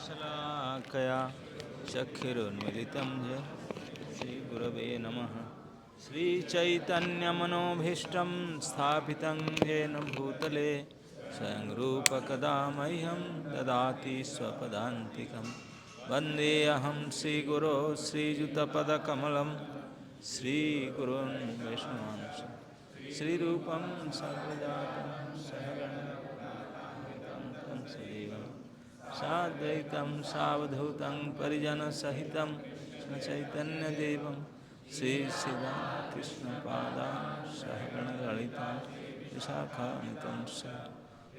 शलाकया चक्षुरुन्मिलितं येन श्रीगुरवे नमः। श्रीचैतन्यमनोभीष्टं स्थापितं येन भूतले स्वयं रूपकदा मह्यं ददाति स्वपदान्तिकं। वन्देऽहं श्रीगुरो श्रीयुतपदकमलं श्रीगुरून् वैष्णवांश श्रीरूपं साग्रजातं सहगणं सदेवं साद्वैतं सावधूतं परिजनसहितं चैतन्यदेवं श्रीकृष्णपादान् सहगणललितां विशाखान्वितं स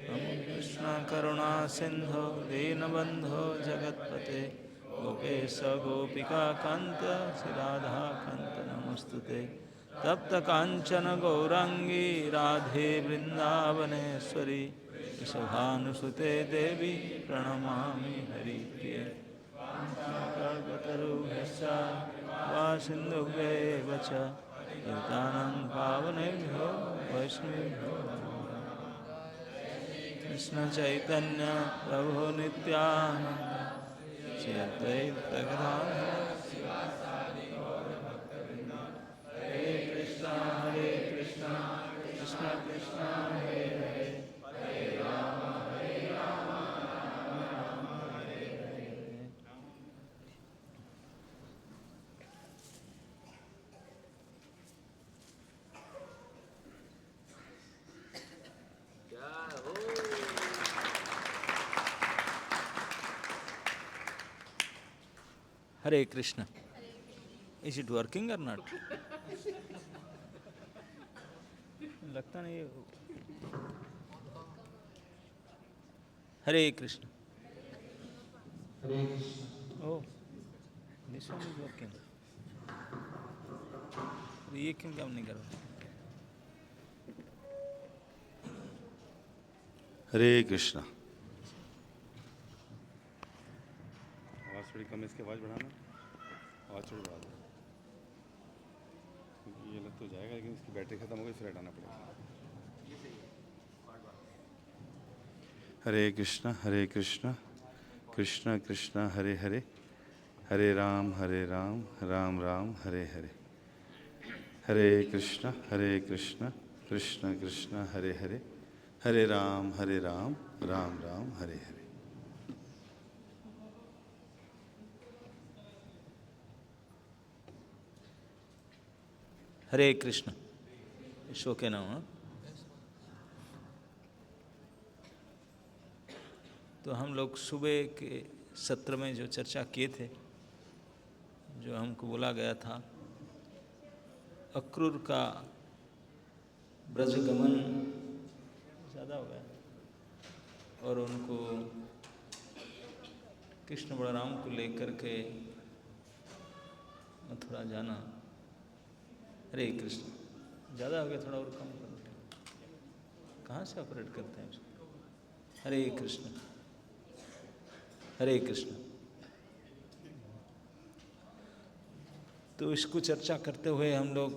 नमो कृष्णकरुणासिन्धो दीनबन्धो जगत्पते गोपेश गोपिकान्त श्रीराधाकान्त नमोऽस्तुते। तप्तकाञ्चन गौराङ्गी राधे वृन्दावनेश्वरी वृषभानुसुते देवी प्रणमामि हरिप्रिये। कल्पतरुभ्यश्च वा सिन्धुभ्यैव च पतितानां पावनेभ्यो वैष्णवेभ्यो कृष्णचैतन्य प्रभो नित्यानन्द श्री अद्वैत गदाधर हरे कृष्णा कृष्ण कृष्ण हरे हरे हरे राम राम हरे हरे। हरे Krishna. Is it working or not? लगता नहीं। हरे Krishna. Oh, this one is working. ये क्यों काम नहीं कर रहा? हरे कृष्णा। आवाज़ थोड़ी कम है, इसकी आवाज़ बढ़ाना, आवाज़ थोड़ी बढ़ा दो क्योंकि ये लग तो जाएगा लेकिन इसकी बैटरी ख़त्म हो गई, फिर हटाना पड़ेगा। हरे कृष्णा कृष्ण कृष्ण हरे हरे हरे राम राम राम हरे हरे। हरे कृष्ण कृष्ण कृष्ण हरे हरे हरे राम राम राम हरे हरे। हरे कृष्ण। ईश्वर के नाम। तो हम लोग सुबह के सत्र में जो चर्चा किए थे, जो हमको बोला गया था, अक्रूर का ब्रजगमन ज़्यादा हो गया और उनको कृष्ण बलराम को लेकर के मथुरा जाना। हरे कृष्ण। ज़्यादा हो गया, थोड़ा और कम करो। कहाँ से ऑपरेट करते हैं उसको? हरे कृष्ण हरे कृष्ण। तो इसको चर्चा करते हुए हम लोग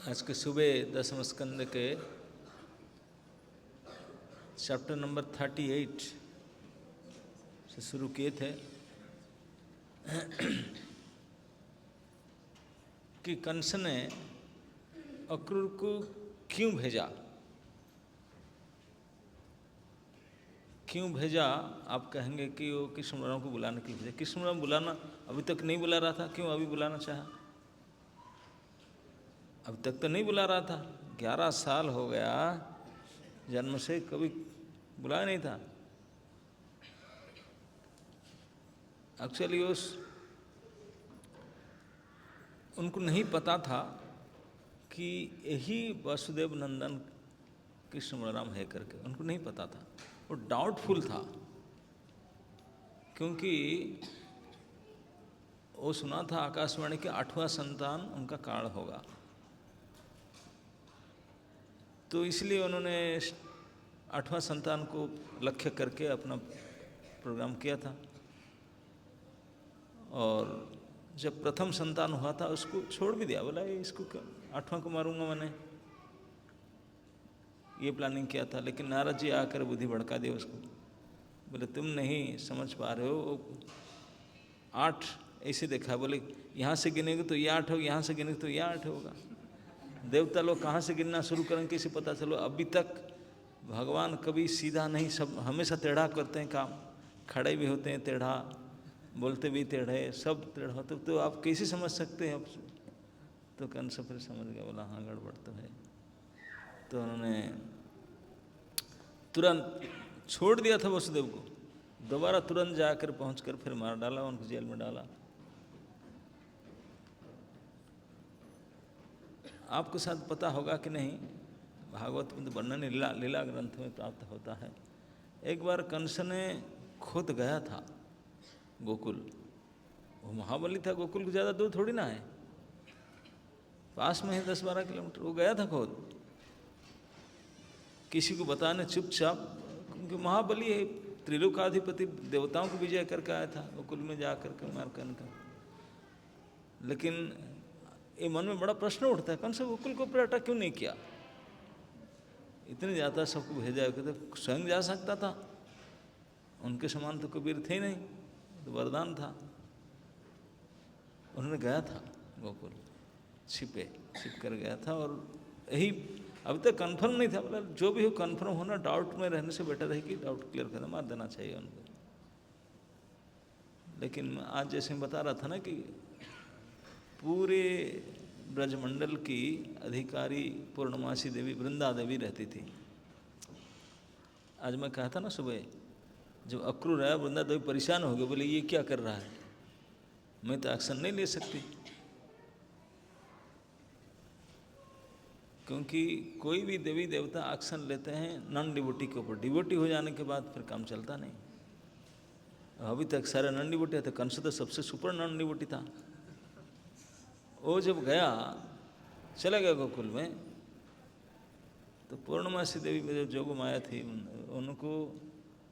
आज के सुबह 10वें स्कंद के चैप्टर नंबर 38 से शुरू किए थे कि कंस ने अक्रूर को क्यों भेजा। क्यों भेजा? आप कहेंगे कि वो कृष्ण बलराम को बुलाने के लिए भेजा। कृष्ण बलराम बुलाना अभी तक नहीं बुला रहा था, क्यों अभी बुलाना चाहा? अभी तक तो नहीं बुला रहा था। 11 साल हो गया जन्म से, कभी बुलाया नहीं था। एक्चुअली उनको नहीं पता था कि यही वसुदेव नंदन कृष्ण बलराम है करके, उनको नहीं पता था। वो डाउटफुल था क्योंकि वो सुना था आकाशवाणी के 8वां संतान उनका काल होगा, तो इसलिए उन्होंने 8वां संतान को लक्ष्य करके अपना प्रोग्राम किया था। और जब प्रथम संतान हुआ था उसको छोड़ भी दिया, बोला इसको 8वां को मारूंगा मैंने, ये प्लानिंग किया था। लेकिन नारद जी आकर बुद्धि भड़का दिया उसको, बोले तुम नहीं समझ पा रहे हो, 8 ऐसे देखा। बोले यहाँ से गिनेंगे तो ये 8 होगा, यहाँ से गिनेंगे तो ये 8 होगा। देवता लोग कहाँ से गिनना शुरू करेंगे कैसे पता चलो? अभी तक भगवान कभी सीधा नहीं, सब हमेशा टेढ़ा करते हैं काम, खड़े भी होते हैं टेढ़ा, बोलते भी टेढ़े, सब टेढ़ा होते, तो आप कैसे समझ सकते हैं? अब तो कंस फिर समझ गया, बोला हाँ गड़बड़ तो है। तो उन्होंने तुरंत छोड़ दिया था वसुदेव को, दोबारा तुरंत जाकर पहुंचकर फिर मार डाला, उनको जेल में डाला। आपको साथ पता होगा कि नहीं, भागवत में तो वर्णन लीला ग्रंथ में प्राप्त होता है। एक बार कंस ने खुद गया था गोकुल, वो महाबली था, गोकुल को ज़्यादा दूर थोड़ी ना है, पास में है 10-12 किलोमीटर। वो गया था खुद, किसी को बताने चुपचाप, क्योंकि महाबली है, त्रिलोकाधिपति, देवताओं को विजय करके आया था, गोकुल में जाकर के मार कर। लेकिन ये मन में बड़ा प्रश्न उठता है, कंस गोकुल को पर्यटा क्यों नहीं किया? इतने ज़्यादा सबको भेजा है, तो स्वयं जा सकता था, उनके समान तो कबीर थे नहीं, तो वरदान था। उन्होंने गया था गोकुल, छिप कर गया था, और यही अभी तक कंफर्म नहीं था। मतलब जो भी हो कंफर्म होना, डाउट में रहने से बेटर है कि डाउट क्लियर करना, मार देना चाहिए उनको। लेकिन आज जैसे मैं बता रहा था ना कि पूरे ब्रजमंडल की अधिकारी पूर्णमासी देवी वृंदा देवी रहती थी। आज मैं कहा था ना सुबह, जब अक्रूर आया, वृंदा देवी परेशान हो गए, बोले ये क्या कर रहा है, मैं तो एक्शन नहीं ले सकती, क्योंकि कोई भी देवी देवता एक्शन लेते हैं नॉन डिवोटी के ऊपर, डिवोटी हो जाने के बाद फिर काम चलता नहीं। अभी तक सारे नॉन डिवोटी थे, कंस तो सबसे सुपर नॉन डिवोटी था। वो जब गया, चला गया गोकुल में, तो पूर्णमासी देवी में जो जोग माया थी, उनको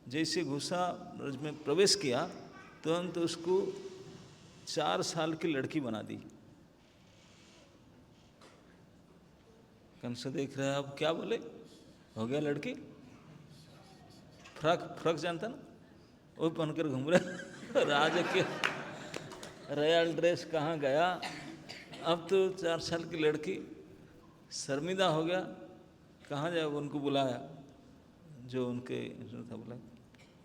जैसे घुसा ब्रज में प्रवेश किया, तुरंत तो उसको 4 साल की लड़की बना दी। कंस देख रहा है, अब क्या बोले, हो गया लड़की। फ्रॉक जानता ना, वो पहनकर घूम रहे राज के रॉयल ड्रेस कहाँ गया। अब तो 4 साल की लड़की, शर्मिंदा हो गया, कहाँ जाए? उनको बुलाया, जो उनके था, बोला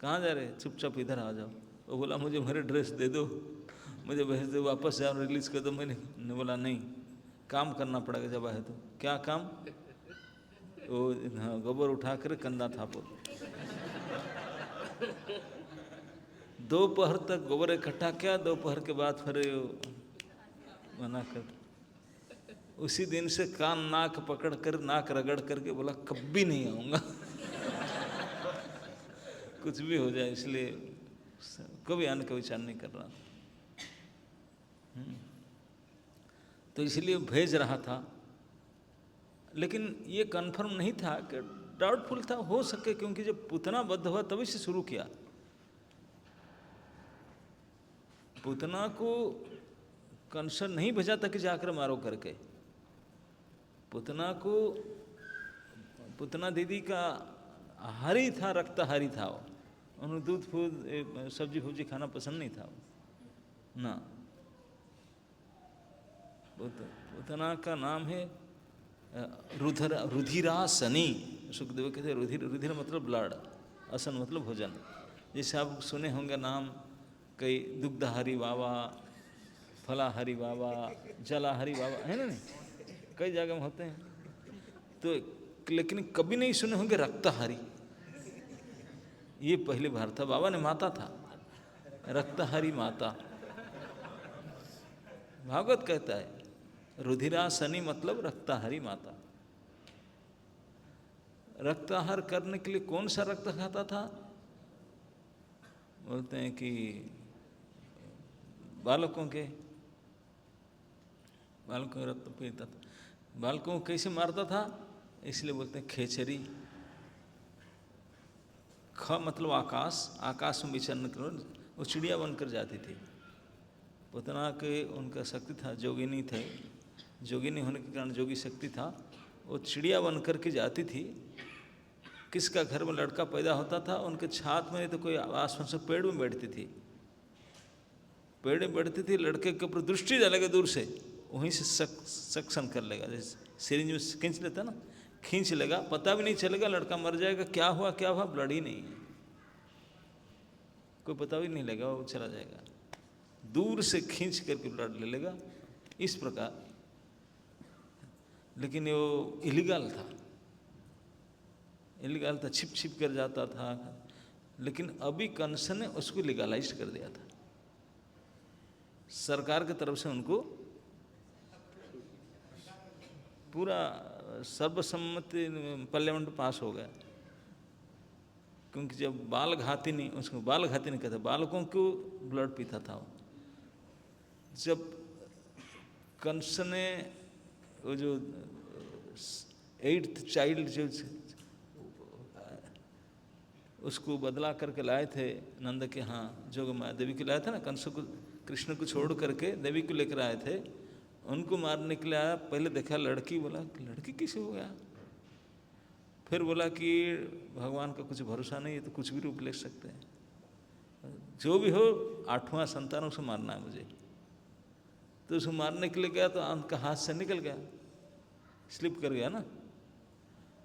कहाँ जा रहे? चुपचाप इधर आ जाओ। वो बोला मुझे मेरे ड्रेस दे दो, मुझे भेज दो, वापस जाओ, रिलीज कर दो। मैंने बोला नहीं, काम करना पड़ेगा जब आए तो। क्या काम? वो हाँ, गोबर उठा कर कंधा थापो। दोपहर तक गोबर इकट्ठा किया, दोपहर के बाद फिर मना कर। उसी दिन से कान नाक पकड़ कर, नाक रगड़ करके बोला कभी नहीं आऊँगा। कुछ भी हो जाए, इसलिए कभी आने का विचार नहीं कर रहा। तो इसलिए भेज रहा था, लेकिन ये कंफर्म नहीं था, कि डाउटफुल था, हो सके, क्योंकि जब पूतना बद्ध हुआ तभी से शुरू किया। पूतना को कंस नहीं भेजा था कि जाकर मारो करके। पूतना दीदी का हारी था, रक्तहारी था वो, उन्हें दूध फूद सब्जी फुब्जी खाना पसंद नहीं था ना। पूतना का नाम है रुधिरासनी। सुखदेव कहते हैं रुधिर मतलब ब्लड, असन मतलब भोजन। जैसे आप सुने होंगे नाम कई, दुग्धहारी बाबा, फलाहारी बाबा, जलाहारी बाबा, है ना, नहीं कई जगह में होते हैं। तो लेकिन कभी नहीं सुने होंगे रक्तहारी, ये पहली बार था। बाबा ने माता था, रक्तहारी माता। भागवत कहता है रुधिरासनी मतलब रक्तहारी माता। रक्ताहार करने के लिए कौन सा रक्त खाता था? बोलते हैं कि बालकों के रक्त पीता था। बालकों को कैसे मारता था? इसलिए बोलते हैं खेचरी। ख मतलब आकाश, आकाश में विचरण करो, वो चिड़िया बनकर जाती थी। पूतना के उनका शक्ति था, जोगिनी थे, जोगिनी होने के कारण जोगी शक्ति था, वो चिड़िया बनकर के जाती थी किसका घर में लड़का पैदा होता था, उनके छात में नहीं तो कोई आसपास से पेड़ में बैठती थी, पेड़ में बैठती थी, लड़के के ऊपर दृष्टि डालेगा दूर से, वहीं से सक्शन कर लेगा, जैसे सिरिंज में खींच लेता ना, खींच लेगा, पता भी नहीं चलेगा, लड़का मर जाएगा, क्या हुआ ब्लड ही नहीं है, कोई पता भी नहीं लगेगा, वो चला जाएगा, दूर से खींच करके ब्लड ले लेगा, इस प्रकार। लेकिन वो इलीगल था, छिप छिप कर जाता था। लेकिन अभी कंस ने उसको लीगलाइज कर दिया था, सरकार की तरफ से उनको पूरा सर्वसम्मति पार्लियामेंट पास हो गया। क्योंकि जब बाल घाती नहीं, उसको बाल घाती नहीं कहते, बालकों को ब्लड पीता था वो। जब कंस ने वो जो 8th चाइल्ड जो उसको बदला करके लाए थे नंद के यहाँ, जो माया देवी को लाया था ना, कंस को कृष्ण को छोड़ करके देवी को लेकर आए थे, उनको मारने के लिए आया, पहले देखा लड़की, बोला लड़की किसे हो गया, फिर बोला कि भगवान का कुछ भरोसा नहीं है, तो कुछ भी रूप ले सकते हैं, जो भी हो 8वां संतान उसको मारना है मुझे। तो उसको मारने के लिए गया तो उनका हाथ से निकल गया, स्लिप कर गया ना।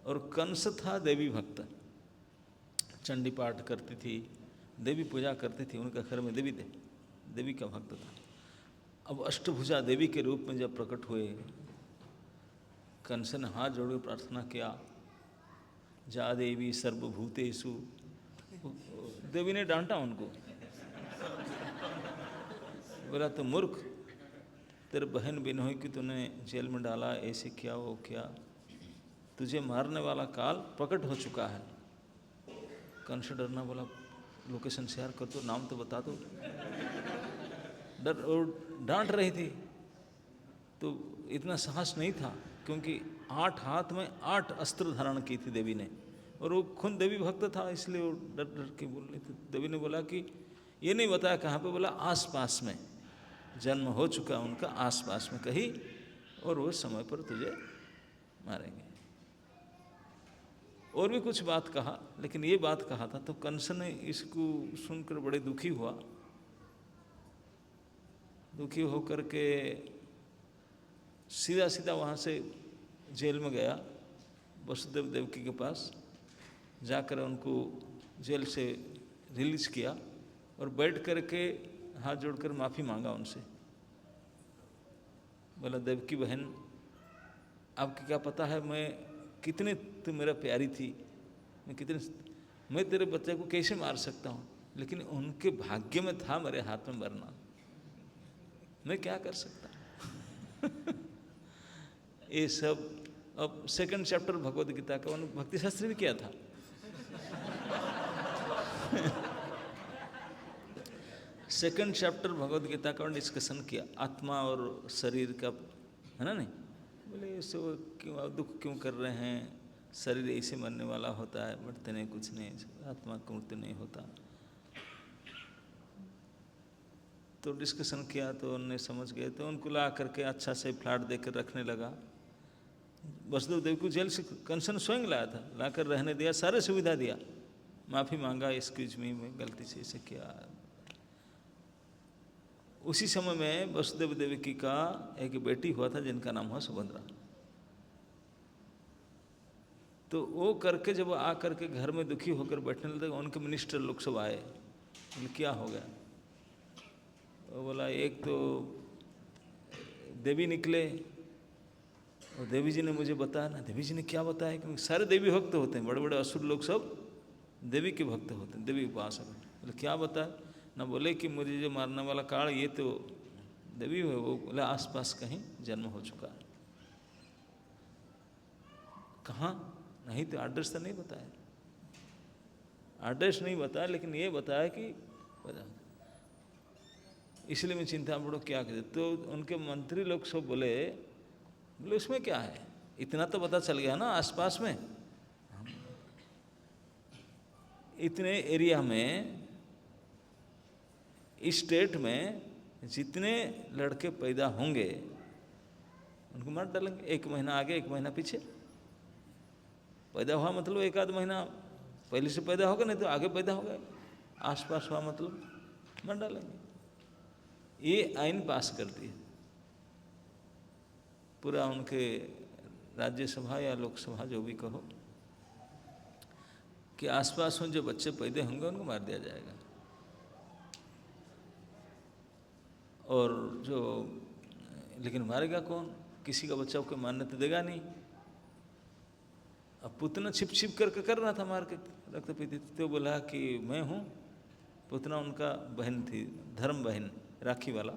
और कंस था देवी भक्त, चंडी पाठ करती थी, देवी पूजा करती थी, उनका घर में देवी का भक्त था। अब अष्टभुजा देवी के रूप में जब प्रकट हुए, कंस ने हाथ जोड़कर प्रार्थना किया, जा देवी सर्वभूतेषु, देवी ने डांटा उनको, बोला तो मूर्ख, तेरे बहन बिनोई की तूने जेल में डाला, ऐसे किया वो किया, तुझे मारने वाला काल प्रकट हो चुका है। कंस डरना, बोला लोकेशन शेयर कर दो, नाम तो बता दो, डांट रही थी तो इतना साहस नहीं था, क्योंकि 8 हाथ में 8 अस्त्र धारण की थी देवी ने, और वो खुद देवी भक्त था, इसलिए वो डर डर के बोल रही थी। देवी ने बोला कि ये नहीं बताया कहाँ पे, बोला आसपास में जन्म हो चुका उनका, आसपास में कहीं, और वो समय पर तुझे मारेंगे। और भी कुछ बात कहा, लेकिन ये बात कहा था। तो कंस ने इसको सुनकर बड़े दुखी हुआ, दुखी होकर के सीधा सीधा वहाँ से जेल में गया, वसुदेव देवकी के पास जाकर उनको जेल से रिलीज किया, और बैठ करके हाथ जोड़कर माफ़ी मांगा उनसे। बोला देवकी बहन, आपको क्या पता है मैं कितने, तू मेरा प्यारी थी, मैं तेरे बच्चे को कैसे मार सकता हूँ, लेकिन उनके भाग्य में था मेरे हाथ में मरना, मैं क्या कर सकता। ये सब अब 2nd चैप्टर भगवद गीता का भक्ति शास्त्र भी किया था। सेकंड चैप्टर भगवद गीता का डिस्कशन किया, आत्मा और शरीर का, है ना। नहीं बोले इससे वो क्यों दुख क्यों कर रहे हैं, शरीर ऐसे मरने वाला होता है, मरते नहीं, कुछ नहीं, आत्मा का मृत्यु नहीं होता। तो डिस्कशन किया तो उन्हें समझ गए, तो उनको ला करके अच्छा से फ्लैट देकर रखने लगा। वसुदेव देव को जेल से कंस ने स्वयं लाया था, लाकर रहने दिया, सारे सुविधा दिया, माफ़ी मांगा, एक्सक्यूज मी मैं गलती से इसे किया। उसी समय में वसुदेव देवकी का एक बेटी हुआ था जिनका नाम हुआ सुभद्रा। तो वो करके जब आ करके घर में दुखी होकर बैठने लगे, उनके मिनिस्टर लोग सब आए, बोले क्या हो गया। वो बोला एक तो देवी निकले, और देवी जी ने मुझे बताया ना। देवी जी ने क्या बताया, क्योंकि सारे देवी भक्त होते हैं, बड़े बड़े असुर लोग सब देवी के भक्त होते हैं, देवी उपासक। बोले क्या बताया ना, बोले कि मुझे जो मारने वाला काल ये तो देवी है, वो बोले आसपास कहीं जन्म हो चुका है। कहाँ, नहीं तो एड्रेस तो नहीं बताया, एड्रेस नहीं बताया, लेकिन ये बताया कि इसलिए मैं चिंता पड़ो क्या करे। तो उनके मंत्री लोग सब बोले उसमें क्या है, इतना तो पता चल गया ना, आसपास में इतने एरिया में, इस स्टेट में जितने लड़के पैदा होंगे उनको मार डालेंगे, 1 महीना आगे 1 महीना पीछे। पैदा हुआ मतलब एक आध महीना पहले से पैदा होगा, नहीं तो आगे पैदा हो गए, आसपास हुआ मतलब मर डालेंगे। ये आइन पास कर दिए पूरा उनके राज्यसभा या लोकसभा जो भी कहो, कि आसपास में जो बच्चे पैदा होंगे उनको मार दिया जाएगा। और जो लेकिन मारेगा कौन? किसी का बच्चा को मारने तो देगा नहीं। अब पुतना छिप छिप करके कर रहा था, मार के रक्त पीती थी। तो बोला कि मैं हूँ। पुतना उनका बहन थी, धर्म बहन, राखी वाला।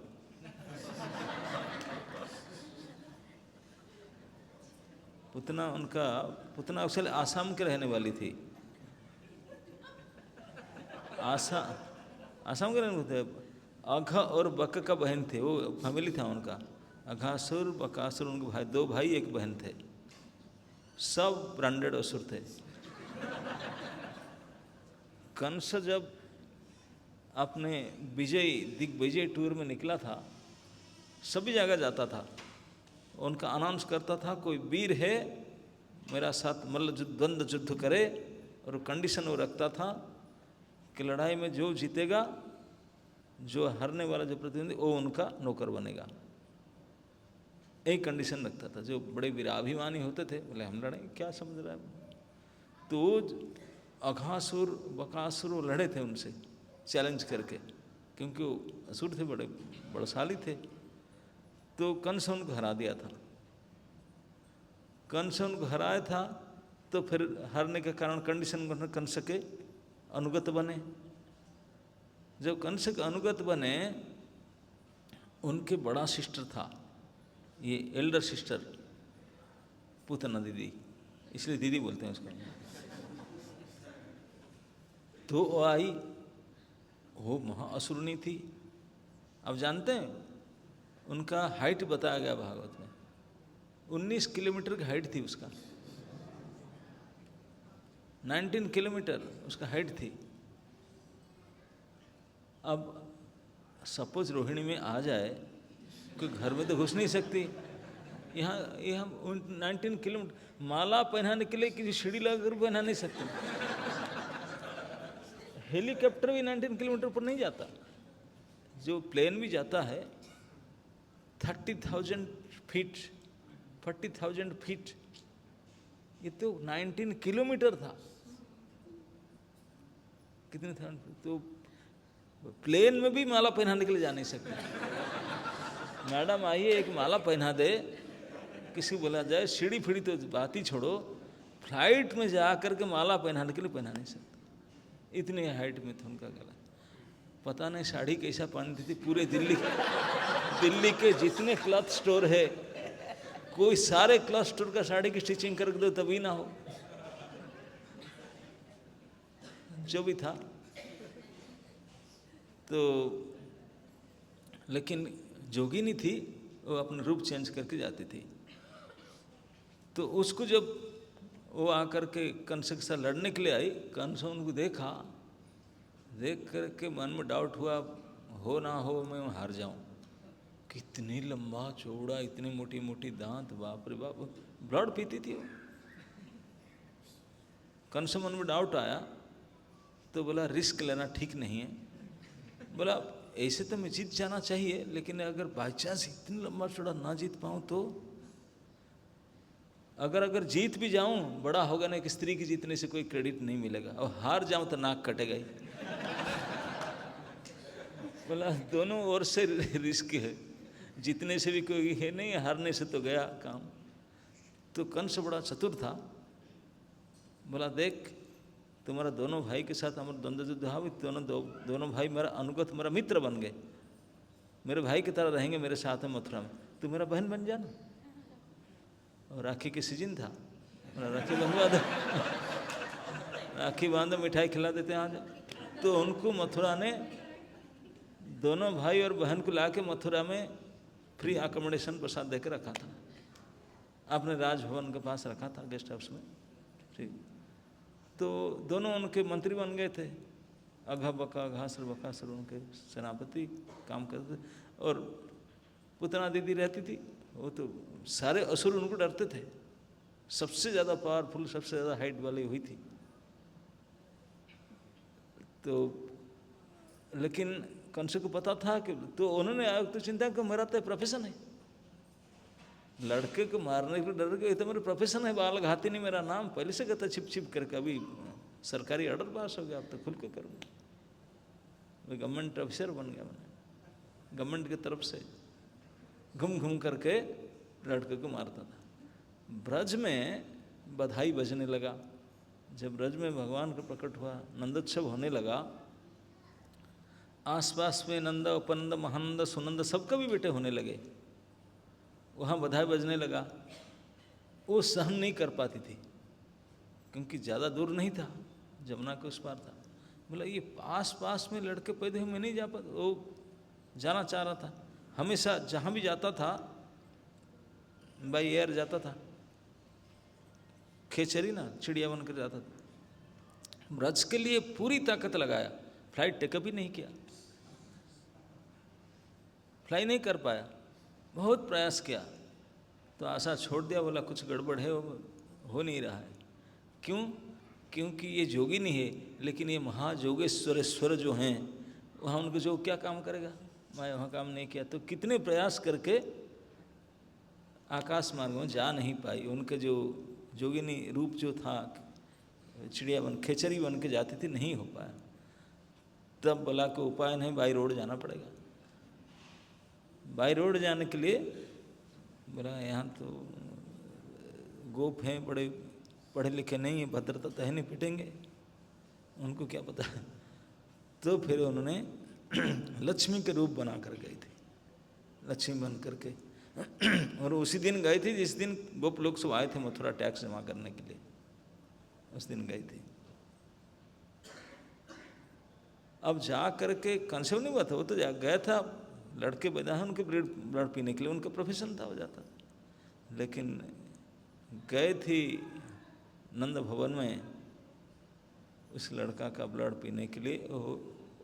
पुतना अक्सर आसाम के रहने वाली थी। आसाम के रहने वाले थे। अघा और बक का बहन थे, वो फैमिली था उनका। अघासुर बकासुर उनके भाई, 2 भाई 1 बहन थे। सब ब्रांडेड असुर थे। कंस जब अपने दिग्विजय टूर में निकला था, सभी जगह जाता था, उनका अनाउंस करता था कोई वीर है मेरा साथ मल्ल द्वंद्व युद्ध करे, और कंडीशन वो रखता था कि लड़ाई में जो जीतेगा, जो हारने वाला जो प्रतिद्वंदी, वो उनका नौकर बनेगा। एक कंडीशन रखता था। जो बड़े वीराभिमानी होते थे बोले हम लड़ेंगे, क्या समझ रहा है। तो अघासुर बकासुर वो लड़े थे उनसे चैलेंज करके, क्योंकि वो असुर थे, बड़े बलशाली थे। तो कंस उनको हरा दिया था। कंस उनको हराया था, तो फिर हारने के कारण कंडीशन कंस के अनुगत बने। जब कंस के अनुगत बने, उनके बड़ा सिस्टर था, ये एल्डर सिस्टर पुतना दीदी, इसलिए दीदी बोलते हैं उसको। तो वो आई, वो महाअसुरनी थी। अब जानते हैं उनका हाइट बताया गया भागवत में, 19 किलोमीटर की हाइट थी उसका। 19 किलोमीटर उसका हाइट थी। अब सपोज रोहिणी में आ जाए, कोई घर में तो घुस नहीं सकती। यहाँ 19 किलोमीटर माला पहनाने के लिए किसी सीढ़ी लगाकर पहना नहीं सकते। हेलीकॉप्टर भी 19 किलोमीटर पर नहीं जाता। जो प्लेन भी जाता है 30,000 फीट, 40,000 फीट, ये तो 19 किलोमीटर था। कितने था? तो प्लेन में भी माला पहनाने के लिए जा नहीं सकते। मैडम आइए एक माला पहना दे, किसी बोला जाए सीढ़ी फीढ़ी तो बात ही छोड़ो, फ्लाइट में जा करके माला पहनाने के लिए पहना नहीं सकते। इतनी हाइट में था उनका गला। पता नहीं साड़ी कैसा पहनती थी। पूरे दिल्ली के जितने क्लॉथ स्टोर है, कोई सारे क्लॉथ स्टोर का साड़ी की स्टिचिंग करके दो तभी ना हो। जो भी था। तो लेकिन जोगिनी थी, वो अपना रूप चेंज करके जाती थी। तो उसको जब वो आकर के कंस के साथ लड़ने के लिए आई, कंस उनको देखा, देख करके मन में डाउट हुआ, हो ना हो मैं हार जाऊं। कितनी लंबा चौड़ा, इतनी मोटी मोटी दांत, बाप रे बाप, ब्लड पीती थी वो। कंस मन में डाउट आया, तो बोला रिस्क लेना ठीक नहीं है। बोला ऐसे तो मैं जीत जाना चाहिए, लेकिन अगर बाई चांस इतनी लंबा चौड़ा ना जीत पाऊँ तो, अगर जीत भी जाऊं, बड़ा होगा ना, एक स्त्री की जीतने से कोई क्रेडिट नहीं मिलेगा, और हार जाऊं तो नाक कटेगा ही। बोला दोनों ओर से रिस्क है, जीतने से भी कोई है नहीं, हारने से तो गया काम। तो कंस बड़ा चतुर था। बोला देख, तुम्हारा दोनों भाई के साथ हमारा द्वंद्व युद्ध हुआ, दोनों भाई मेरा अनुगत, मेरा मित्र बन गए, मेरे भाई की तरह रहेंगे मेरे साथ में मथुरा में। तू मेरा बहन बन जाना। और राखी के सीजन था, राखी बंधवा दो, राखी बांधो, मिठाई खिला देते हैं आज। तो उनको मथुरा ने, दोनों भाई और बहन को लाके मथुरा में फ्री अकोमोडेशन प्रसाद देकर रखा था, अपने राजभवन के पास रखा था, गेस्ट हाउस में। ठीक। तो दोनों उनके मंत्री बन गए थे। अघा बका, घासर बकासुर उनके सेनापति काम करते थे। और पुतना दीदी रहती थी, वो तो सारे असुर उनको डरते थे, सबसे ज़्यादा पावरफुल, सबसे ज़्यादा हाइट वाली हुई थी। तो लेकिन कंस को पता था कि, तो उन्होंने तो चिंता कि मेरा तो प्रोफेशन है, लड़के को मारने के डर के, ये तो मेरा प्रोफेशन है, बाल घाती नहीं मेरा नाम, पहले से कहता छिप छिप करके, अभी सरकारी ऑर्डर पास हो गया, अब तो खुल के करूँगा, मैं गवर्नमेंट ऑफिसर बन गया, मैंने गवर्नमेंट की तरफ से घूम घूम करके लड़के को मारता था। ब्रज में बधाई बजने लगा, जब ब्रज में भगवान का प्रकट हुआ, नंदोत्सव होने लगा, आसपास में नंद, उपनंद, महानंद, सुनंद सबका भी बेटे होने लगे, वहाँ बधाई बजने लगा। वो सहन नहीं कर पाती थी, क्योंकि ज़्यादा दूर नहीं था, जमुना के उस पार था। बोला ये पास पास में लड़के पैदा हुए, मैं नहीं जा पाता, वो जाना चाह रहा था। हमेशा जहाँ भी जाता था बाई एयर जाता था, खेचरी ना, चिड़िया बनकर जाता था। ब्रज के लिए पूरी ताकत लगाया, फ्लाइट टेकअप ही नहीं किया, फ्लाई नहीं कर पाया, बहुत प्रयास किया, तो आशा छोड़ दिया, बोला कुछ गड़बड़ है, हो नहीं रहा है। क्यों? क्योंकि ये जोगी नहीं है, लेकिन ये महाजोगेश्वरेश्वर जो हैं, वहाँ उनको जो क्या काम करेगा, मैं वहाँ काम नहीं किया। तो कितने प्रयास करके आकाश मार्ग में जा नहीं पाई, उनके जो जोगिनी रूप जो था, चिड़िया बन, खेचरी बन के जाती थी, नहीं हो पाया। तब बोला को उपाय नहीं, बाई रोड जाना पड़ेगा। बाई रोड जाने के लिए बोला यहाँ तो गोप हैं, बड़े पढ़े लिखे नहीं है, भद्रता तो है नहीं, पिटेंगे, उनको क्या पता है। तो फिर उन्होंने लक्ष्मी के रूप बना कर गई थी, लक्ष्मी बन करके, और उसी दिन गई थी जिस दिन गोप लोग सब आए थे मथुरा टैक्स जमा करने के लिए, उस दिन गई थी। अब जा करके कंसेप्ट नहीं हुआ था, वो तो गया था, लड़के पैदा हैं उनके ब्लड पीने के लिए, उनका प्रोफेशन था, हो जाता। लेकिन गए थी नंद भवन में उस लड़का का ब्लड पीने के लिए,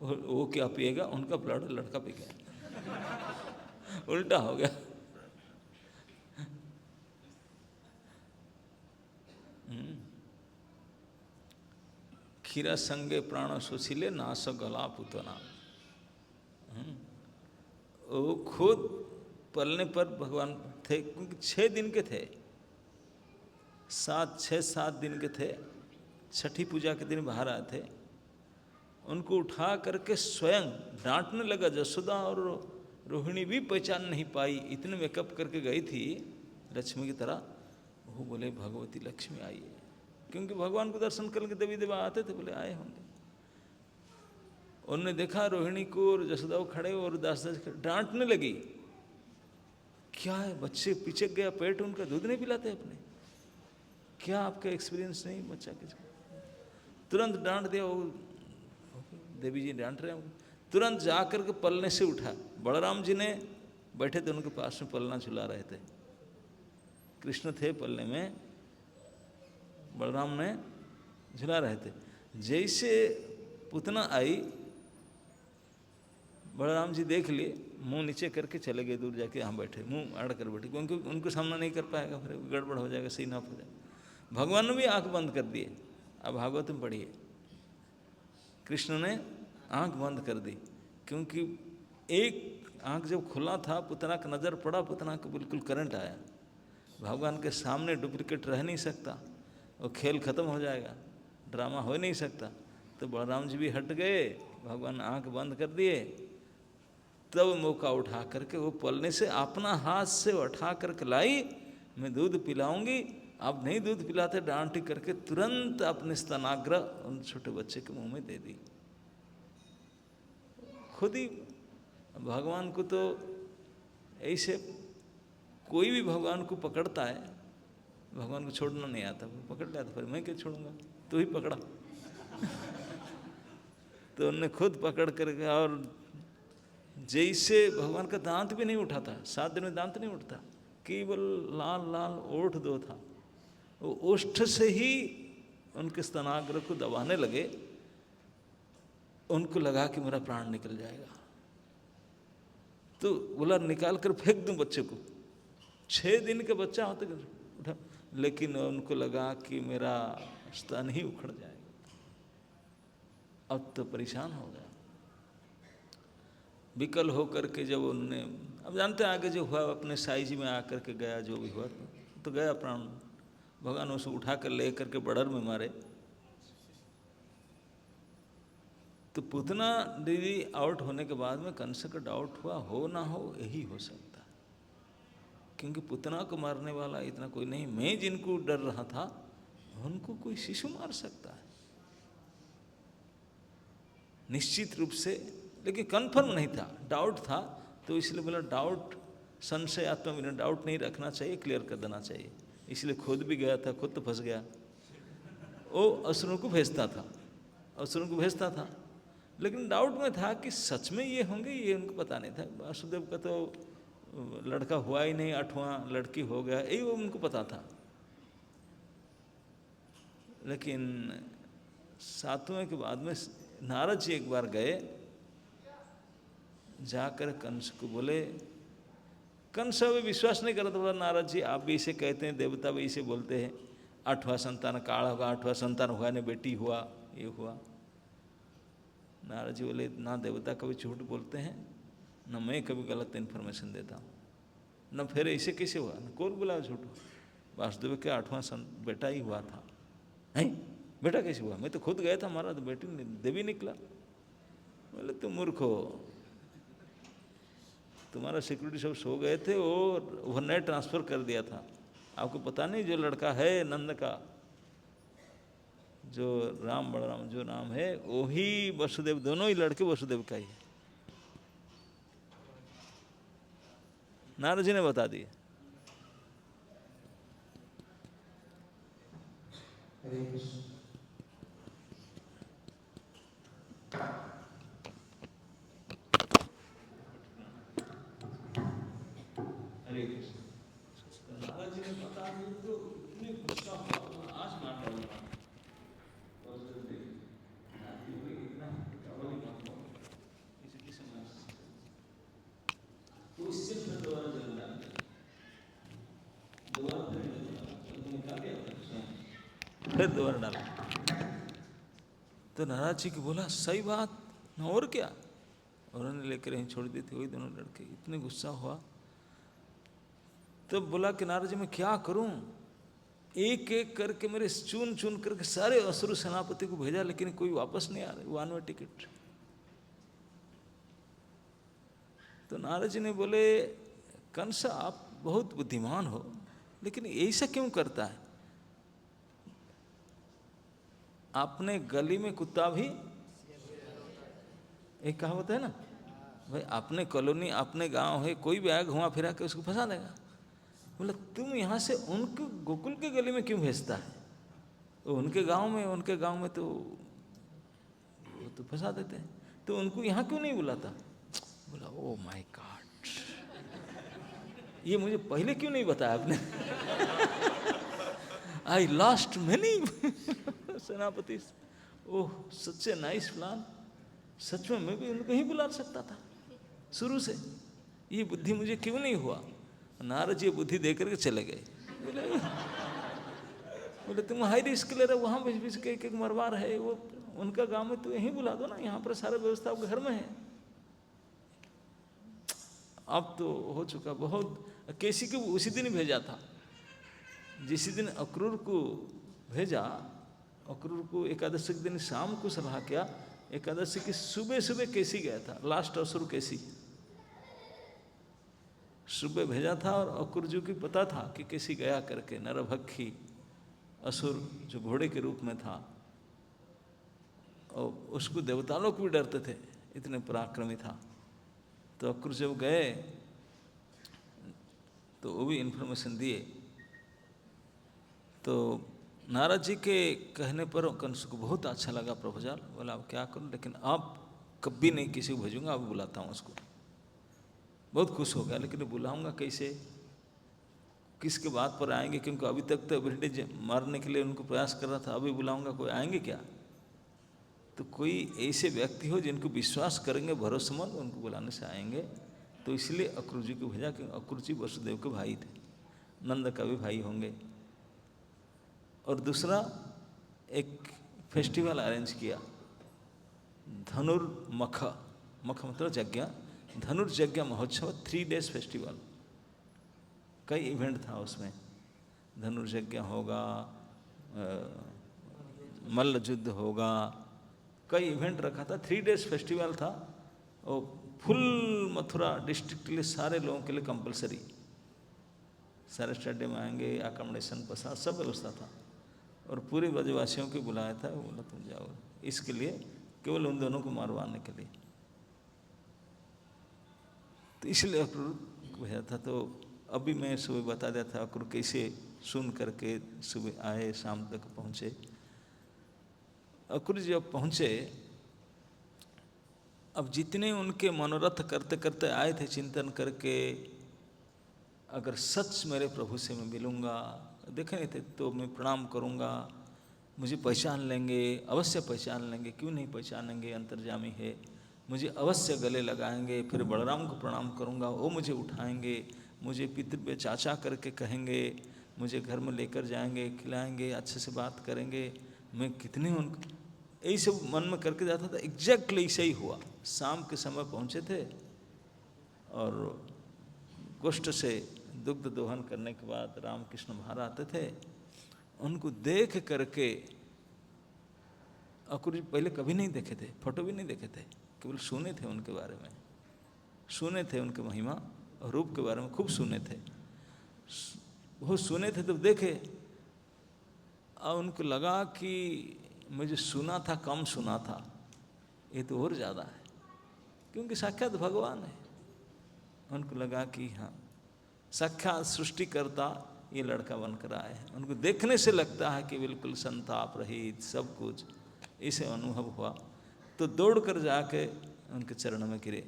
वो क्या पिएगा, उनका ब्लड लड़का पी गया। उल्टा हो गया। खीरा संगे प्राण सुशीले नास गला पुतना। वो खुद पलने पर भगवान थे, क्योंकि 6 दिन के थे, 6-7 दिन के थे, छठी पूजा के दिन बाहर आए थे। उनको उठा करके स्वयं डांटने लगा। जसोदा और रोहिणी भी पहचान नहीं पाई, इतने मेकअप करके गई थी लक्ष्मी की तरह। वो बोले भगवती लक्ष्मी आई है, क्योंकि भगवान को दर्शन करके देवी देवा आते थे, बोले आए होंगे। उन्होंने देखा रोहिणी को और जसोदा खड़े, और दास डांटने लगी, क्या है बच्चे पिचक गया पेट, उनका दूध नहीं पिलाते अपने, क्या आपका एक्सपीरियंस नहीं बच्चा किसको? तुरंत डांट दिया। वो देवी जी डांट रहे हैं, तुरंत जा कर के पलने से उठा। बलराम जी ने बैठे थे उनके पास में, पलना झुला रहे थे, कृष्ण थे पलने में, बलराम ने झुला रहे थे। जैसे पुतना आई, बलराम जी देख लिए, मुंह नीचे करके चले गए, दूर जाके यहाँ बैठे, मुंह आड़ कर बैठे, क्योंकि उनको सामना नहीं कर पाएगा, फिर गड़बड़ हो जाएगा, सही ना हो जाएगा। भगवान ने भी आंख बंद कर दिए। अब भागवत में पढ़िए, कृष्ण ने आंख बंद कर दी, क्योंकि एक आंख जब खुला था, पुतना का नज़र पड़ा, पुतना को बिल्कुल करंट आया। भगवान के सामने डुप्लीकेट रह नहीं सकता, वो खेल खत्म हो जाएगा, ड्रामा हो नहीं सकता। तो बलराम जी भी हट गए, भगवान आंख बंद कर दिए। तब मौका उठा करके वो पलने से अपना हाथ से उठा करके लाई, मैं दूध पिलाऊंगी, अब नहीं दूध पिलाते, डांटी करके तुरंत अपने स्तनाग्र उन छोटे बच्चे के मुंह में दे दी। खुद ही भगवान को तो ऐसे कोई भी भगवान को पकड़ता है, भगवान को छोड़ना नहीं आता, वो पकड़ लिया तो फिर मैं क्या छोड़ूंगा, तू ही पकड़ा। तो उन्होंने खुद पकड़ करके, और जैसे भगवान का दांत भी नहीं उठा था, 7 दिन में दांत नहीं उठता, केवल लाल लाल ओठ 2 था, वो ओष्ठ से ही उनके स्तनाग्र को दबाने लगे। उनको लगा कि मेरा प्राण निकल जाएगा, तो बोला निकाल कर फेंक दूं बच्चे को। 6 दिन के बच्चा होते उठा, लेकिन उनको लगा कि मेरा स्तन ही उखड़ जाएगा। अब तो परेशान हो गया। विकल होकर के जब उनने, अब जानते हैं आगे जो हुआ, अपने साइज में आकर के गया, जो भी हुआ तो गया प्राण। भगवान उसे उठा कर ले करके बड़र में मारे। तो पूतना दीदी आउट होने के बाद में कंस का डाउट हुआ, हो ना हो यही हो सकता है, क्योंकि पूतना को मारने वाला इतना कोई नहीं। मैं जिनको डर रहा था उनको कोई शिशु मार सकता है निश्चित रूप से, लेकिन कंफर्म नहीं था, डाउट था। तो इसलिए बोला डाउट, संशय आत्मा में डाउट नहीं रखना चाहिए, क्लियर कर देना चाहिए। इसलिए खुद भी गया था, खुद तो फंस गया। वो असुरों को भेजता था, असुरों को भेजता था, लेकिन डाउट में था कि सच में ये होंगे, ये उनको पता नहीं था। वासुदेव का तो लड़का हुआ ही नहीं, 8वां लड़की हो गया, यही वो उनको पता था। लेकिन 7वें के बाद में नारद जी एक बार गए, जाकर कंस को बोले, कंस अभी विश्वास नहीं करता। बोला नारद जी आप भी इसे कहते हैं, देवता भी इसे बोलते हैं, 8वां संतान काल होगा, 8वां संतान हुआ नहीं, बेटी हुआ, ये हुआ। नारद जी बोले ना देवता कभी झूठ बोलते हैं, न मैं कभी गलत इन्फॉर्मेशन देता हूँ, न फिर ऐसे कैसे हुआ, न कौन बोला झूठ। वासुदेव के 8वां बेटा ही हुआ था। नहीं बेटा कैसे हुआ, मैं तो खुद गया था, हमारा तो बेटी देवी निकला। बोले तुम मूर्ख हो, तुम्हारा सिक्योरिटी सब सो गए थे, वो ओवरनाइट ट्रांसफ़र कर दिया था। आपको पता नहीं जो लड़का है नंद का, जो राम बलराम जो नाम है, वही वसुदेव, दोनों ही लड़के वसुदेव का ही है। नारद जी ने बता दिया। हरे कृष्ण। नारद जी ने बता दिया तो इतने गुस्सा हुआ, आज नाटक हुआ। तो इससे फिर दोबारा जन्म डाल फिर दोबारा डाला। तो नाराज जी को बोला सही बात न, और क्या। उन्होंने लेकर यहीं छोड़ दी थी वही दोनों लड़के। इतने गुस्सा हुआ तब बोला कि नारद जी मैं क्या करूं, एक एक करके मेरे चुन चुन करके सारे असुर सेनापति को भेजा, लेकिन कोई वापस नहीं आ रहा, 1 वे टिकट। तो नारद जी ने बोले कंस आप बहुत बुद्धिमान हो, लेकिन ऐसा क्यों करता है। आपने गली में कुत्ता भी, एक कहावत है ना भाई, अपने कॉलोनी अपने गांव है, कोई भी आया घुमा फिरा के उसको फंसा देगा। बोला तुम यहाँ से उनके गोकुल के गली में क्यों भेजता है, उनके गांव में तो वो तो फंसा देते हैं, तो उनको यहाँ क्यों नहीं बुलाता। बोला ओ माय गॉड, ये मुझे पहले क्यों नहीं बताया आपने। आई लॉस्ट मेनी सेनापति। ओह सच ए नाइस प्लान, सच में मैं भी उनको ही बुला सकता था शुरू से, ये बुद्धि मुझे क्यों नहीं हुआ। नारद जी बुद्धि दे करके चले गए। बोले तुम हाई रिस्क ले रहे, वहाँ भेज भेज के एक मरवा रहे, वो उनका गांव में तो यहीं बुला दो ना, यहाँ पर सारा व्यवस्था आपके घर में है। अब तो हो चुका बहुत। केसी को उसी दिन भेजा था, जिस दिन अक्रूर को भेजा, अक्रूर को एकादशी के दिन शाम को सलाह किया, एकादशी की सुबह सुबह केसी गया था, लास्ट असुर केसी सुबह भेजा था। और अक्रूर जी को पता था कि केसी गया करके, नरभक्षी असुर जो घोड़े के रूप में था, और उसको देवता लोग भी डरते थे, इतने पराक्रमी था। तो अक्रूर जब गए तो वो भी इन्फॉर्मेशन दिए। तो नारद जी के कहने पर कंस को बहुत अच्छा लगा प्रपोजल। बोला अब क्या करूं, लेकिन अब कभी नहीं किसी को भेजूंगा, अब बुलाता हूँ उसको। बहुत खुश हो गया, लेकिन बुलाऊंगा कैसे, किसके बात पर आएंगे, क्योंकि अभी तक तो एवरीडे मारने के लिए उनको प्रयास कर रहा था, अभी बुलाऊंगा कोई आएंगे क्या। तो कोई ऐसे व्यक्ति हो जिनको विश्वास करेंगे, भरोसेमंद, उनको बुलाने से आएंगे। तो इसलिए अक्रूर जी को भेजा, क्योंकि अक्रूर जी वसुदेव के भाई थे, नंद का भी भाई होंगे। और दूसरा एक फेस्टिवल अरेंज किया, धनुर्मख, मख मतलब यज्ञ, धनुर्यज्ञ महोत्सव, 3 days फेस्टिवल। कई इवेंट था उसमें, धनुर्यज्ञ होगा, मल्ल युद्ध होगा, कई इवेंट रखा था, 3 days फेस्टिवल था। और फुल मथुरा डिस्ट्रिक्ट के लिए सारे लोगों के लिए कंपलसरी, सारे स्टेडियम में आएंगे, अकोमोडेशन प्रसाद सब व्यवस्था था। और पूरे ब्रजवासियों को बुलाया था, वो बोला तुम जाओ, इसके लिए केवल उन दोनों को मारवाने के लिए। तो इसलिए अक्रूर भेजा था। तो अभी मैं सुबह बता दिया था अक्रूर कैसे सुन करके सुबह आए, शाम तक पहुँचे। अक्रूर जब पहुँचे, अब जितने उनके मनोरथ करते करते आए थे चिंतन करके, अगर सच मेरे प्रभु से मैं मिलूँगा, देखे नहीं थे तो मैं प्रणाम करूँगा, मुझे पहचान लेंगे, अवश्य पहचान लेंगे, क्यों नहीं पहचानेंगे, अंतर्यामी है, मुझे अवश्य गले लगाएंगे। फिर बलराम को प्रणाम करूँगा, वो मुझे उठाएंगे, मुझे पितृव्य चाचा करके कहेंगे, मुझे घर में लेकर जाएंगे, खिलाएंगे, अच्छे से बात करेंगे, मैं कितने उनको यही सब मन में करके जाता था। एग्जैक्टली ऐसे ही हुआ। शाम के समय पहुँचे थे और गोष्ठ से दुग्ध दोहन करने के बाद रामकृष्ण बाहर आते थे, उनको देख करके अक्रूर जी पहले कभी नहीं देखे थे, फोटो भी नहीं देखे थे, केवल सुने थे उनके बारे में, सुने थे उनके महिमा और रूप के बारे में खूब सुने थे। वो सुने थे तो देखे, और उनको लगा कि मुझे सुना था कम सुना था, ये तो और ज़्यादा है, क्योंकि साक्षात भगवान है। उनको लगा कि हाँ साक्षात सृष्टिकर्ता ये लड़का बनकर आए हैं। उनको देखने से लगता है कि बिल्कुल संताप रहित सब कुछ, इसे अनुभव हुआ। तो दौड़ कर जाके उनके चरणों में गिरे।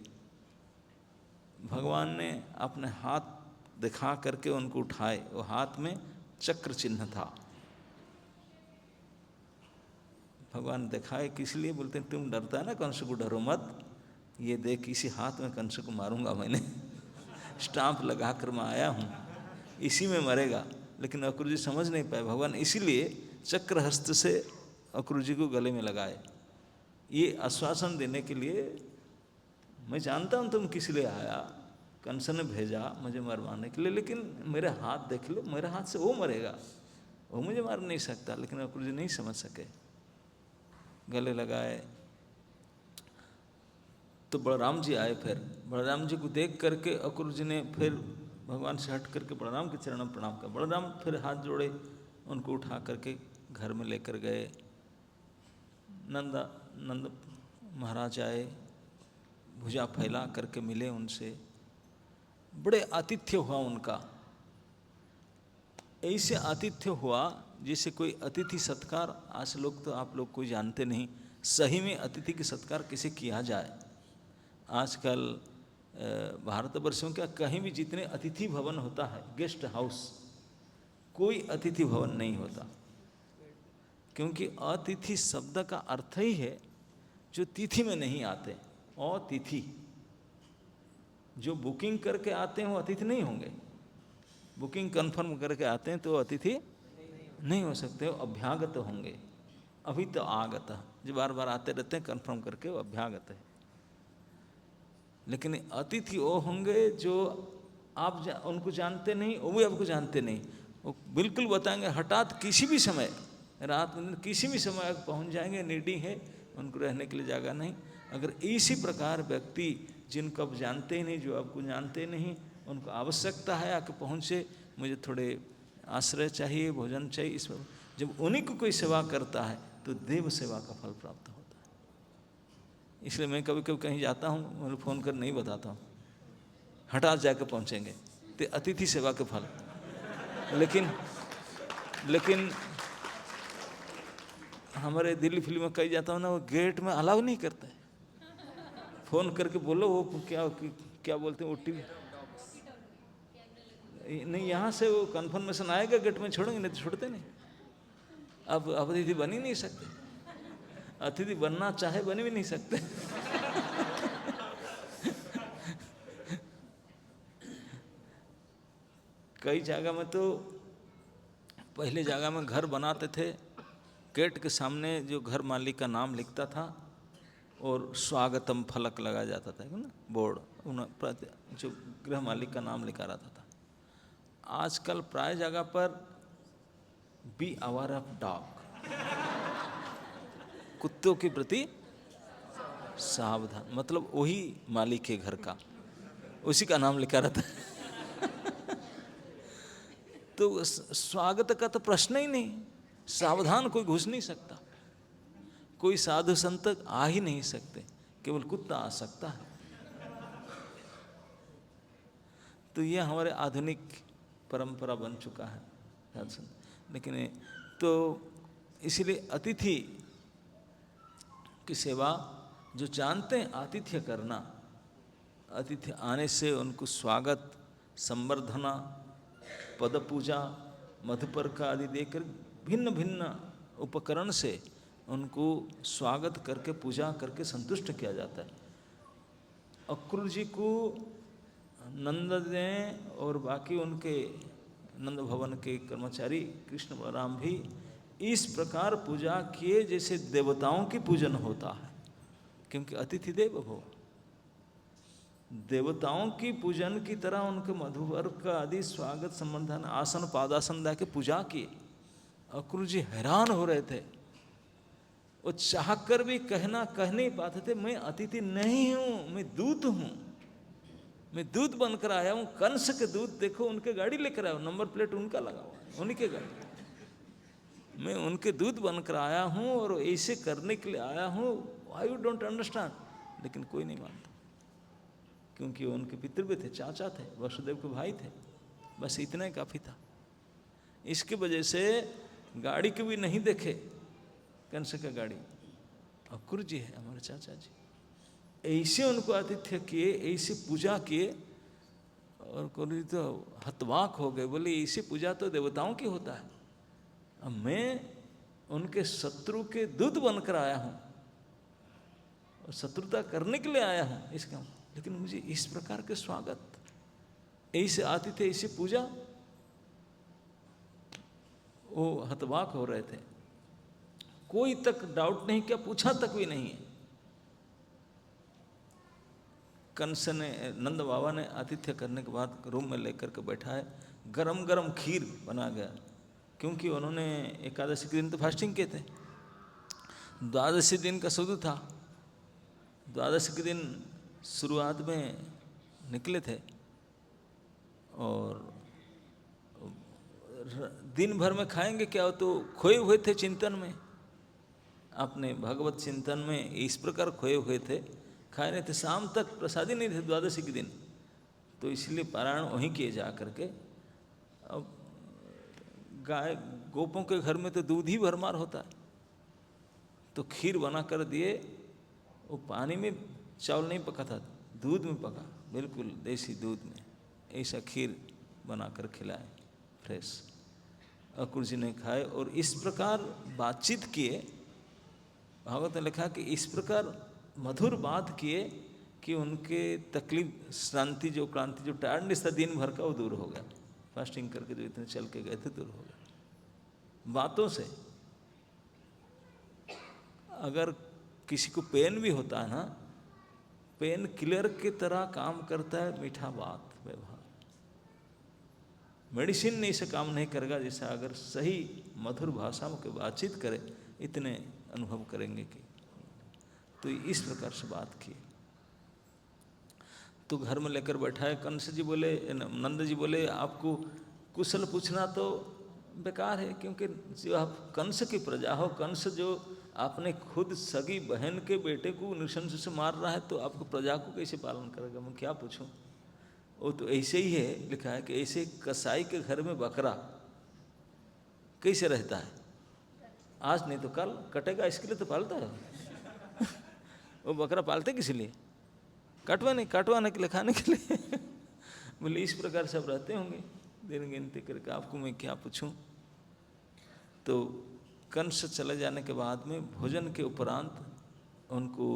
भगवान ने अपने हाथ दिखा करके उनको उठाए, वो हाथ में चक्र चिन्ह था। भगवान दिखाए किस लिए, बोलते हैं तुम डरता है ना कंस को, डरो मत, ये देख इसी हाथ में कंस को मारूंगा मैंने, स्टाम्प लगा कर मैं आया हूँ, इसी में मरेगा। लेकिन अक्रूर जी समझ नहीं पाए, भगवान इसीलिए चक्र हस्त से अक्रूर जी को गले में लगाए, ये आश्वासन देने के लिए, मैं जानता हूँ तुम किस लिए आया, कंस ने भेजा मुझे मरवाने के लिए, लेकिन मेरे हाथ देख लो, मेरे हाथ से वो मरेगा, वो मुझे मार नहीं सकता। लेकिन अक्रूर जी नहीं समझ सके, गले लगाए। तो बलराम जी आए। फिर बलराम जी को देख करके अक्रूर जी ने फिर भगवान से हट करके बलराम के चरणों में प्रणाम किया। बलराम फिर हाथ जोड़े, उनको उठा करके घर में लेकर गए। नंद महाराज आए, भुजा फैला करके मिले उनसे, बड़े आतिथ्य हुआ उनका। ऐसे आतिथ्य हुआ जैसे कोई अतिथि सत्कार, आज लोग तो आप लोग कोई जानते नहीं सही में अतिथि की सत्कार कैसे किया जाए। आजकल भारतवर्ष में क्या कहीं भी जितने अतिथि भवन होता है, गेस्ट हाउस, कोई अतिथि भवन नहीं होता, क्योंकि अतिथि शब्द का अर्थ ही है जो तिथि में नहीं आते। अतिथि जो बुकिंग करके आते हैं वो अतिथि नहीं होंगे, बुकिंग कंफर्म करके आते हैं तो अतिथि नहीं हो सकते, वो अभ्यागत होंगे। अभी तो आगत, जो बार बार आते रहते हैं कंफर्म करके, वो अभ्यागत है। लेकिन अतिथि वो होंगे जो आप उनको जानते नहीं, वो भी आपको जानते नहीं, वो बिल्कुल बताएंगे हठात किसी भी समय, रात में किसी भी समय पहुंच जाएंगे, नीडी है, उनको रहने के लिए जगह नहीं। अगर इसी प्रकार व्यक्ति जिनको आप जानते ही नहीं, जो आपको जानते नहीं, उनको आवश्यकता है आके पहुँचे, मुझे थोड़े आश्रय चाहिए, भोजन चाहिए, इस जब उन्हीं को कोई सेवा करता है तो देव सेवा का फल प्राप्त होता है। इसलिए मैं कभी कभी कहीं जाता हूँ, मैं फ़ोन कर नहीं बताता हूँ, हठात जाकर पहुँचेंगे तो अतिथि सेवा के फल। लेकिन हमारे दिल्ली फिल्म में कहीं जाता हूँ ना, वो गेट में अलाउ नहीं करता है, फ़ोन करके बोलो, वो क्या बोलते हैं, OTP नहीं, यहाँ से वो कन्फर्मेशन आएगा, गेट में छोड़ेंगे, नहीं तो छोड़ते नहीं। अब अतिथि बन ही नहीं सकते, अतिथि बनना चाहे बन भी नहीं सकते। कई जगह में तो पहले जगह में घर बनाते थे, गेट के सामने जो घर मालिक का नाम लिखता था और स्वागतम फलक लगाया जाता था ना, बोर्ड, जो गृह मालिक का नाम लिखा रहता था। आजकल प्राय जगह पर बी अवेयर ऑफ डॉग, कुत्तों के प्रति सावधान, मतलब वही मालिक है घर का, उसी का नाम लिखा रहता है। तो स्वागत का तो प्रश्न ही नहीं, सावधान कोई घुस नहीं सकता, कोई साधु संत आ ही नहीं सकते, केवल कुत्ता आ सकता है। तो यह हमारे आधुनिक परंपरा बन चुका है साधु संत। लेकिन तो इसलिए अतिथि की सेवा जो जानते हैं आतिथ्य करना, अतिथि आने से उनको स्वागत, संवर्धना, पद पूजा, मधुपर्क आदि देकर भिन्न भिन्न उपकरण से उनको स्वागत करके पूजा करके संतुष्ट किया जाता है। अक्रूर जी को नंद ने और बाकी उनके नंद भवन के कर्मचारी कृष्ण बलराम भी इस प्रकार पूजा किए जैसे देवताओं की पूजन होता है, क्योंकि अतिथि देव भव, देवताओं की पूजन की तरह उनके मधुपर्क आदि स्वागत संबंधन आसन पादासन दे के पूजा किए। अक्रूर जी हैरान हो रहे थे, वो चाह कर भी कह नहीं पाते थे, मैं अतिथि नहीं हूं, मैं दूत हूं, मैं दूत बनकर आया हूं। कंस के दूत देखो, उनके गाड़ी लेकर आया हूं, नंबर प्लेट उनका लगा हुआ, उन्हीं के गाड़ी, मैं उनके दूत बनकर आया हूं और ऐसे करने के लिए आया हूं। आई डोंट अंडरस्टैंड, लेकिन कोई नहीं मानता, क्योंकि उनके पितृ भी थे, चाचा थे, वसुदेव के भाई थे, बस इतना ही काफी था। इसकी वजह से गाड़ी को भी नहीं देखे, कंस का गाड़ी, अक्रूर जी है हमारे चाचा जी, ऐसे उनको आतिथ्य किए, ऐसे पूजा किए। और अक्रूर तो हतवाक हो गए, बोले ऐसी पूजा तो देवताओं की होता है, अब मैं उनके शत्रु के दूत बनकर आया हूं और शत्रुता करने के लिए आया हूं इसका, लेकिन मुझे इस प्रकार के स्वागत, ऐसे आतिथ्य, ऐसी पूजा, वो हतवाक हो रहे थे। कोई तक डाउट नहीं किया, पूछा तक भी नहीं है। कंस ने, नंद बाबा ने आतिथ्य करने के बाद रूम में लेकर के बैठा है, गरम गरम खीर बना गया, क्योंकि उन्होंने एकादशी के दिन तो फास्टिंग किए थे, द्वादशी दिन का शुरू था, द्वादशी के दिन शुरुआत में निकले थे और दिन भर में खाएंगे क्या, तो खोए हुए थे चिंतन में, अपने भगवत चिंतन में इस प्रकार खोए हुए थे, खाए नहीं थे, शाम तक प्रसादी नहीं थे द्वादशी के दिन, तो इसलिए पारायण वहीं किए जा करके। अब गाय गोपों के घर में तो दूध ही भरमार होता है, तो खीर बना कर दिए, वो पानी में चावल नहीं पका था, दूध में पका, बिल्कुल देसी दूध में, ऐसा खीर बना कर खिलाए फ्रेश। अक्रूर जी ने खाए और इस प्रकार बातचीत किए। भागवत ने लिखा कि इस प्रकार मधुर बात किए कि उनके तकलीफ, श्रांति, जो क्रांति, जो टायर्डनेस था दिन भर का, वो दूर हो गया, फास्टिंग करके जो इतने चल के गए थे दूर हो गया बातों से। अगर किसी को पेन भी होता है ना, पेन किलर की तरह काम करता है मीठा बात, व्यवहार, मेडिसिन नहीं से काम नहीं करेगा, जैसा अगर सही मधुर भाषा में बातचीत करे, इतने अनुभव करेंगे कि। तो इस प्रकार से बात की, तो घर में लेकर बैठा है। कंस जी बोले, नंद जी बोले, आपको कुशल पूछना तो बेकार है, क्योंकि जो आप कंस की प्रजा हो, कंस जो आपने खुद सगी बहन के बेटे को नृशंस से मार रहा है, तो आपको प्रजा को कैसे पालन करेगा, मैं क्या पूछूं। वो तो ऐसे ही है, लिखा है कि ऐसे कसाई के घर में बकरा कैसे रहता है, आज नहीं तो कल कटेगा, इसके लिए तो पालता है। वो बकरा पालते किस लिए, काटवाने के लिए, खाने के लिए। बोले इस प्रकार सब रहते होंगे दिन गिनती करके, आपको मैं क्या पूछूं। तो कंस चले जाने के बाद में भोजन के उपरांत उनको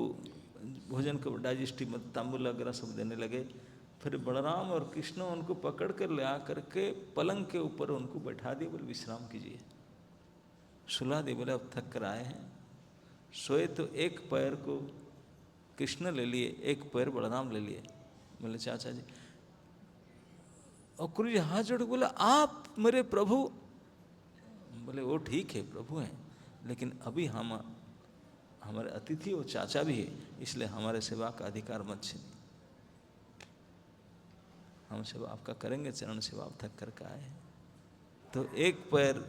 भोजन को डाइजेस्टिव तांबुल वगैरह सब देने लगे। फिर बलराम और कृष्ण उनको पकड़ कर ले आ करके पलंग के ऊपर उनको बैठा दिए, बोले विश्राम कीजिए, सुला दिए। बोले अब थक कर आए हैं। सोए तो एक पैर को कृष्ण ले लिए, एक पैर बलराम ले लिए। बोले चाचा जी, और गुरु जी हाथ जोड़ बोले आप मेरे प्रभु। बोले वो ठीक है प्रभु हैं, लेकिन अभी हम हमारे अतिथि और चाचा भी है, इसलिए हमारे सेवा का अधिकार मत छीनिए। हम सेवा आपका करेंगे, चरण सेवा आप थक करके आए हैं। तो एक पैर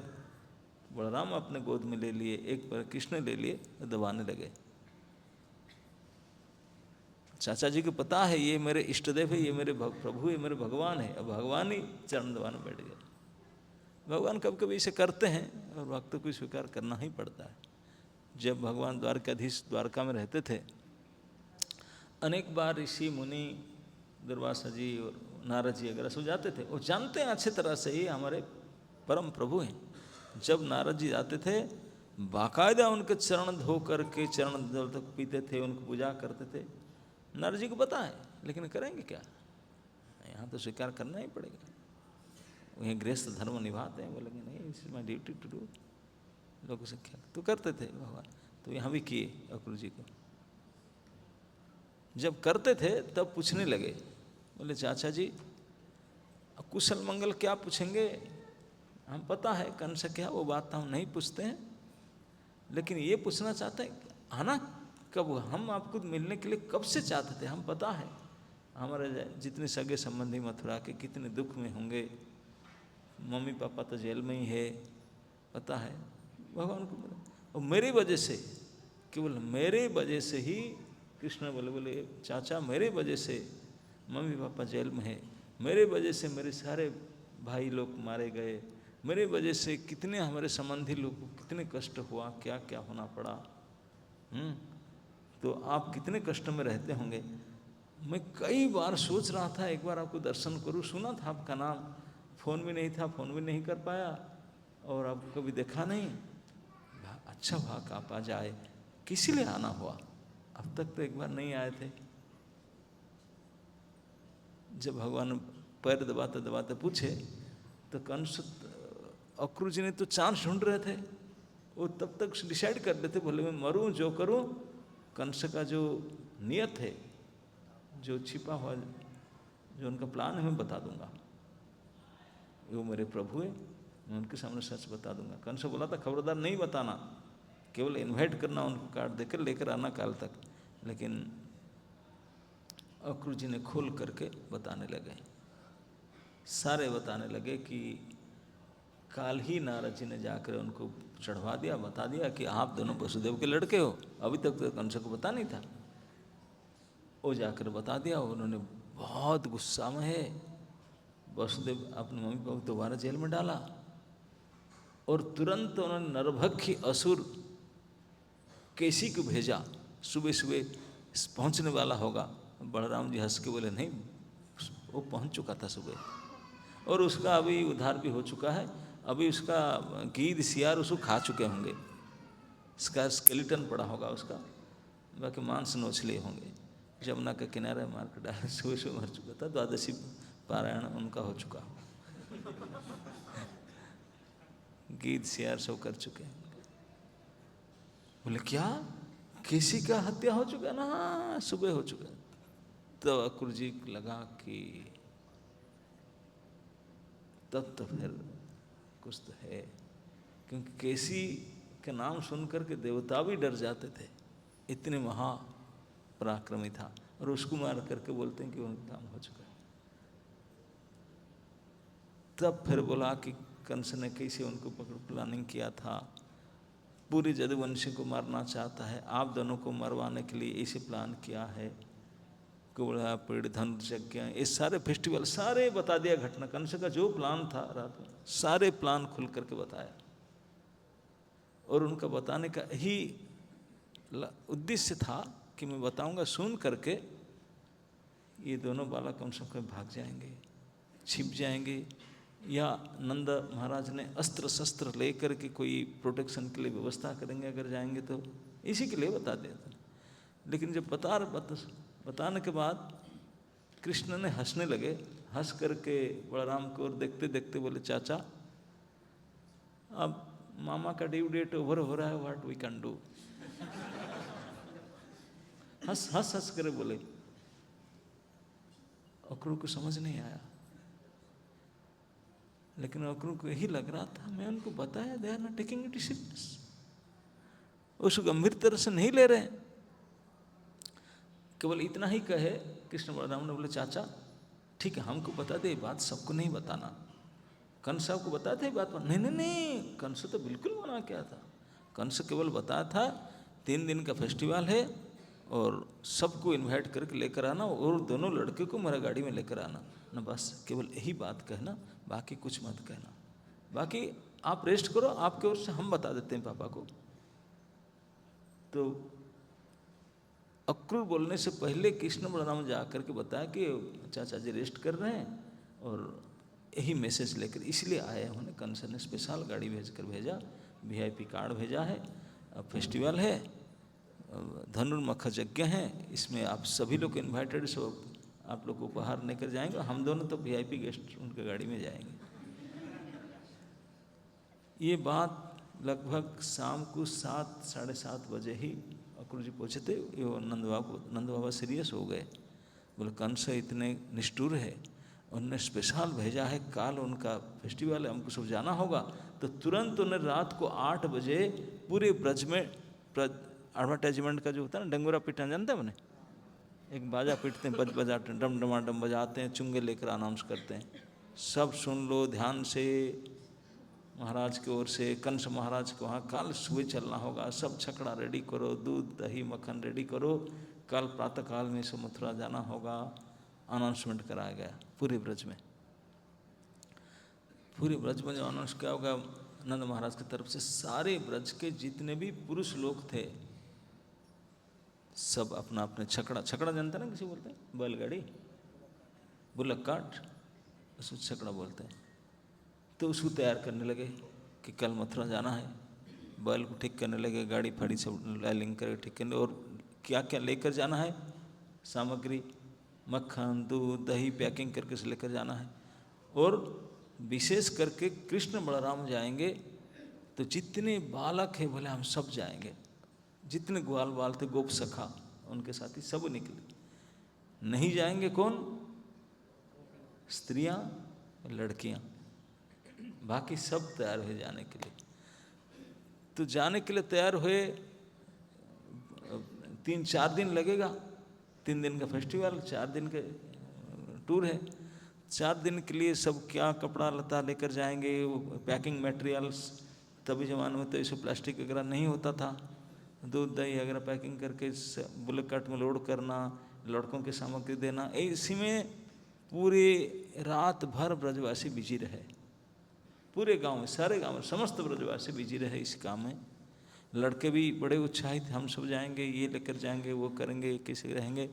बलराम अपने गोद में ले लिए, एक पैर कृष्ण ले लिए, दबाने लगे। चाचा जी को पता है ये मेरे इष्ट देव है, ये मेरे प्रभु है, मेरे भगवान है। अब भगवान ही चरण दबाने बैठ गए। भगवान कभी कभी इसे करते हैं और भक्तों को स्वीकार करना ही पड़ता है। जब भगवान द्वारकाधीश द्वारका में रहते थे, अनेक बार ऋषि मुनि दुर्वासा जी और नारद जी वगैरह सो जाते थे। वो जानते हैं अच्छे तरह से ये हमारे परम प्रभु हैं। जब नारद जी जाते थे, बाकायदा उनके चरण धो करके चरण जल तक पीते थे, उनको पूजा करते थे। नारद जी को पता है, लेकिन करेंगे क्या, यहाँ तो स्वीकार करना ही पड़ेगा। वहीं गृहस्थ धर्म निभाते हैं, बोलेंगे नहीं इस माई ड्यूटी टू डू, लोगों से क्या तो करते थे भगवान। तो यहाँ भी किए अक्रूर जी को। जब करते थे तब पूछने लगे, बोले चाचा जी कुशल मंगल क्या पूछेंगे, हम पता है कंस क्या, वो बात तो हम नहीं पूछते हैं, लेकिन ये पूछना चाहते हैं आना कब, हम आपको मिलने के लिए कब से चाहते थे, हम पता है हमारे जितने सगे संबंधी मथुरा के कितने दुख में होंगे, मम्मी पापा तो जेल में ही है, पता है भगवान को। और मेरी वजह से, केवल मेरे वजह से ही कृष्ण बोले चाचा मेरे वजह से मम्मी पापा जेल में है, मेरे वजह से मेरे सारे भाई लोग मारे गए, मेरे वजह से कितने हमारे संबंधी लोग को कितने कष्ट हुआ, क्या क्या होना पड़ा। तो आप कितने कष्ट में रहते होंगे। मैं कई बार सोच रहा था एक बार आपको दर्शन करूं, सुना था आपका नाम, फ़ोन भी नहीं था, फ़ोन भी नहीं कर पाया और आपको कभी देखा नहीं। अच्छा भाग आप आ जाए, किसी लिए आना हुआ, अब तक तो एक बार नहीं आए थे। जब भगवान पैर दबाते दबाते पूछे तो कंस अक्रूर जी ने तो चांस ढूंढ रहे थे, वो तब तक डिसाइड कर लेते, बोले मैं मरूं जो करूं, कंस का जो नियत है, जो छिपा हुआ जो उनका प्लान है मैं बता दूंगा। वो मेरे प्रभु है, मैं उनके सामने सच बता दूंगा। कंस बोला था खबरदार नहीं बताना, केवल इनवाइट करना, उनको कार्ड देकर लेकर आना काल तक। लेकिन अक्रूर जी ने खोल करके बताने लगे, सारे बताने लगे कि काल ही नारद जी ने जाकर उनको चढ़वा दिया, बता दिया कि आप दोनों वसुदेव के लड़के हो। अभी तक तो कंस को पता नहीं था, वो जाकर बता दिया। उन्होंने बहुत गुस्सा में है, वसुदेव अपने मम्मी पापा को दोबारा जेल में डाला और तुरंत उन्होंने नरभक्षी असुर केसी को भेजा, सुबह सुबह पहुंचने वाला होगा। बलराम जी हंस के बोले नहीं, वो पहुंच चुका था सुबह और उसका अभी उद्धार भी हो चुका है। अभी उसका गीद सियार उसको खा चुके होंगे, इसका स्केलेटन पड़ा होगा उसका, बाकी मांस नोच लिए होंगे। जमुना के किनारे मार कर डाल, सुबह सुबह मर चुका था, द्वादशी पारायण उनका हो चुका हो, गीद सियार सब कर चुके हैं। बोले क्या किसी का हत्या हो चुका ना, सुबह हो चुका। तो अक्रूर जी लगा कि तब तो फिर कुछ तो है, क्योंकि केसी का नाम सुन करके देवता भी डर जाते थे, इतने महापराक्रमी था, और उसको मार करके बोलते हैं कि उनका काम हो चुका है। तब फिर बोला कि कंस ने कैसे उनको पकड़ प्लानिंग किया था, पूरी यदुवंशी को मारना चाहता है, आप दोनों को मरवाने के लिए ऐसे प्लान किया है, कुबड़ा पेड़ धन यज्ञ, ये सारे फेस्टिवल सारे बता दिया घटना। कंस का जो प्लान था रात में सारे प्लान खुल करके बताया, और उनका बताने का ही उद्देश्य था कि मैं बताऊंगा, सुन करके ये दोनों बालक कम से कम भाग जाएंगे, छिप जाएंगे, या नंद महाराज ने अस्त्र शस्त्र लेकर के कोई प्रोटेक्शन के लिए व्यवस्था करेंगे अगर जाएंगे तो, इसी के लिए बता दिया था। लेकिन जब बताने के बाद कृष्ण ने हंसने लगे, हंस करके बलराम को और देखते देखते बोले, चाचा अब मामा का ड्यू डेट ओवर हो रहा है, व्हाट वी कैन डू। हंस हंस हंस करे बोले। अक्रूर को समझ नहीं आया, लेकिन अक्रूर को यही लग रहा था, मैं उनको बताया they are not taking it serious, उसको गंभीर तरह से नहीं ले रहे। केवल इतना ही कहे कृष्ण बलराम ने, बोले चाचा ठीक है हमको बता दे, बात सबको नहीं बताना। कंस साहब को बताया था ये बात? नहीं नहीं नहीं, कंस तो बिल्कुल मना किया था। कंस केवल बताया था 3 दिन का फेस्टिवल है और सबको इनवाइट करके लेकर आना, और दोनों लड़के को मेरा गाड़ी में लेकर आना ना, बस केवल यही बात कहना, बाकी कुछ मत कहना, बाकी आप रेस्ट करो, आपके ओर से हम बता देते हैं पापा को। तो अक्रूर बोलने से पहले कृष्ण बलराम जा करके बताया कि चाचा जी रेस्ट कर रहे हैं और यही मैसेज लेकर इसलिए आए हैं। उन्हें कंस ने स्पेशल गाड़ी भेजकर भेजा, VIP कार्ड भेजा है, अब फेस्टिवल है, धनुर्मख यज्ञ है, इसमें आप सभी लोग इन्वाइटेड, सब आप लोग को उपहार लेकर जाएंगे, हम दोनों तो VIP गेस्ट उनके गाड़ी में जाएंगे। ये बात लगभग शाम को 7 साढ़े 7 बजे ही अक्रूर जी पहुँचे थे। नंद बाबा सीरियस हो गए, बोले कंस इतने निष्ठुर है, उन्होंने स्पेशल भेजा है, काल उनका फेस्टिवल है, हमको सब जाना होगा। तो तुरंत उन्हें रात को 8 बजे पूरे ब्रज में एडवर्टाइजमेंट का जो होता है ना, डंगोरा पीटना जानते हैं मैंने, एक बाजा पीटते हैं, बजाते, डम डमाडम बजाते हैं, चुंगे लेकर अनाउंस करते हैं, सब सुन लो ध्यान से, महाराज की ओर से, कंस महाराज को वहाँ काल सुबह चलना होगा, सब छकड़ा रेडी करो, दूध दही मक्खन रेडी करो, कल प्रातःकाल में से मथुरा जाना होगा। अनाउंसमेंट कराया गया पूरे ब्रज में। पूरे ब्रज में जो अनाउंस किया होगा नंद महाराज की तरफ से, सारे ब्रज के जितने भी पुरुष लोग थे सब अपना अपने छकड़ा, छकड़ा जानते ना किसी बोलते हैं, बैलगाड़ी, बुलक कार्ट, उसको छकड़ा बोलते हैं। तो उसको तैयार करने लगे कि कल मथुरा जाना है, बैल को ठीक करने लगे, गाड़ी फाड़ी सब लाइनिंग करके ठीक करने, और क्या क्या लेकर जाना है सामग्री, मक्खन दूध दही पैकिंग करके से लेकर जाना है। और विशेष करके कृष्ण बलराम जाएंगे तो जितने बालक हैं बोले हम सब जाएंगे, जितने ग्वाल बाल थे गोप सखा उनके साथी सब निकले। नहीं जाएंगे कौन? स्त्रियां लड़कियां, बाकी सब तैयार हुए जाने के लिए। तो जाने के लिए तैयार हुए, 3-4 दिन लगेगा, 3 दिन का फेस्टिवल, 4 दिन के टूर है। 4 दिन के लिए सब क्या कपड़ा लता लेकर जाएंगे, पैकिंग मटेरियल्स, तभी जमाने में तो ऐसे प्लास्टिक वगैरह नहीं होता था, दूध दही वगैरह पैकिंग करके बुलेट कार्ट में लोड करना, लड़कों की सामग्री देना, इसी में पूरे रात भर ब्रजवासी बिजी रहे। पूरे गांव में, सारे गांव में समस्त ब्रजवासी बिजी रहे इस काम में। लड़के भी बड़े उत्साहित, हम सब जाएंगे, ये लेकर जाएंगे, वो करेंगे, कैसे रहेंगे।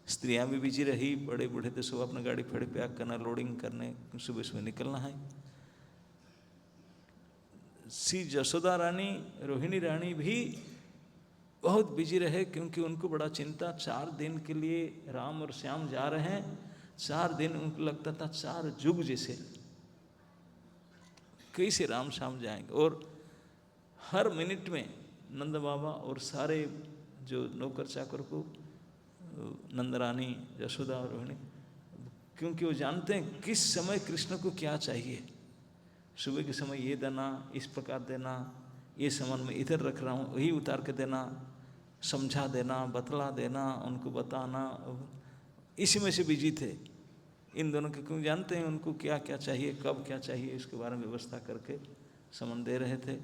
स्त्रियां भी बिजी रही, बड़े बूढ़े तो सब अपना गाड़ी फाड़ी पैक करना, लोडिंग करने, सुबह सुबह निकलना है। श्री जसोदा रानी, रोहिणी रानी भी बहुत बिजी रहे, क्योंकि उनको बड़ा चिंता, 4 दिन के लिए राम और श्याम जा रहे हैं। 4 दिन उनको लगता था 4 युग जैसे, कैसे राम श्याम जाएंगे। और हर मिनट में नंद बाबा और सारे जो नौकर चाकर को, नंद रानी, यशोदा और रोहिणी, क्योंकि वो जानते हैं किस समय कृष्ण को क्या चाहिए। सुबह के समय ये देना, इस प्रकार देना, ये सामान मैं इधर रख रहा हूँ, वही उतार के देना, समझा देना, बतला देना, उनको बताना, इसी में से बिजी थे इन दोनों के, क्योंकि जानते हैं उनको क्या क्या चाहिए, कब क्या चाहिए, इसके बारे में व्यवस्था करके सामान दे रहे थे।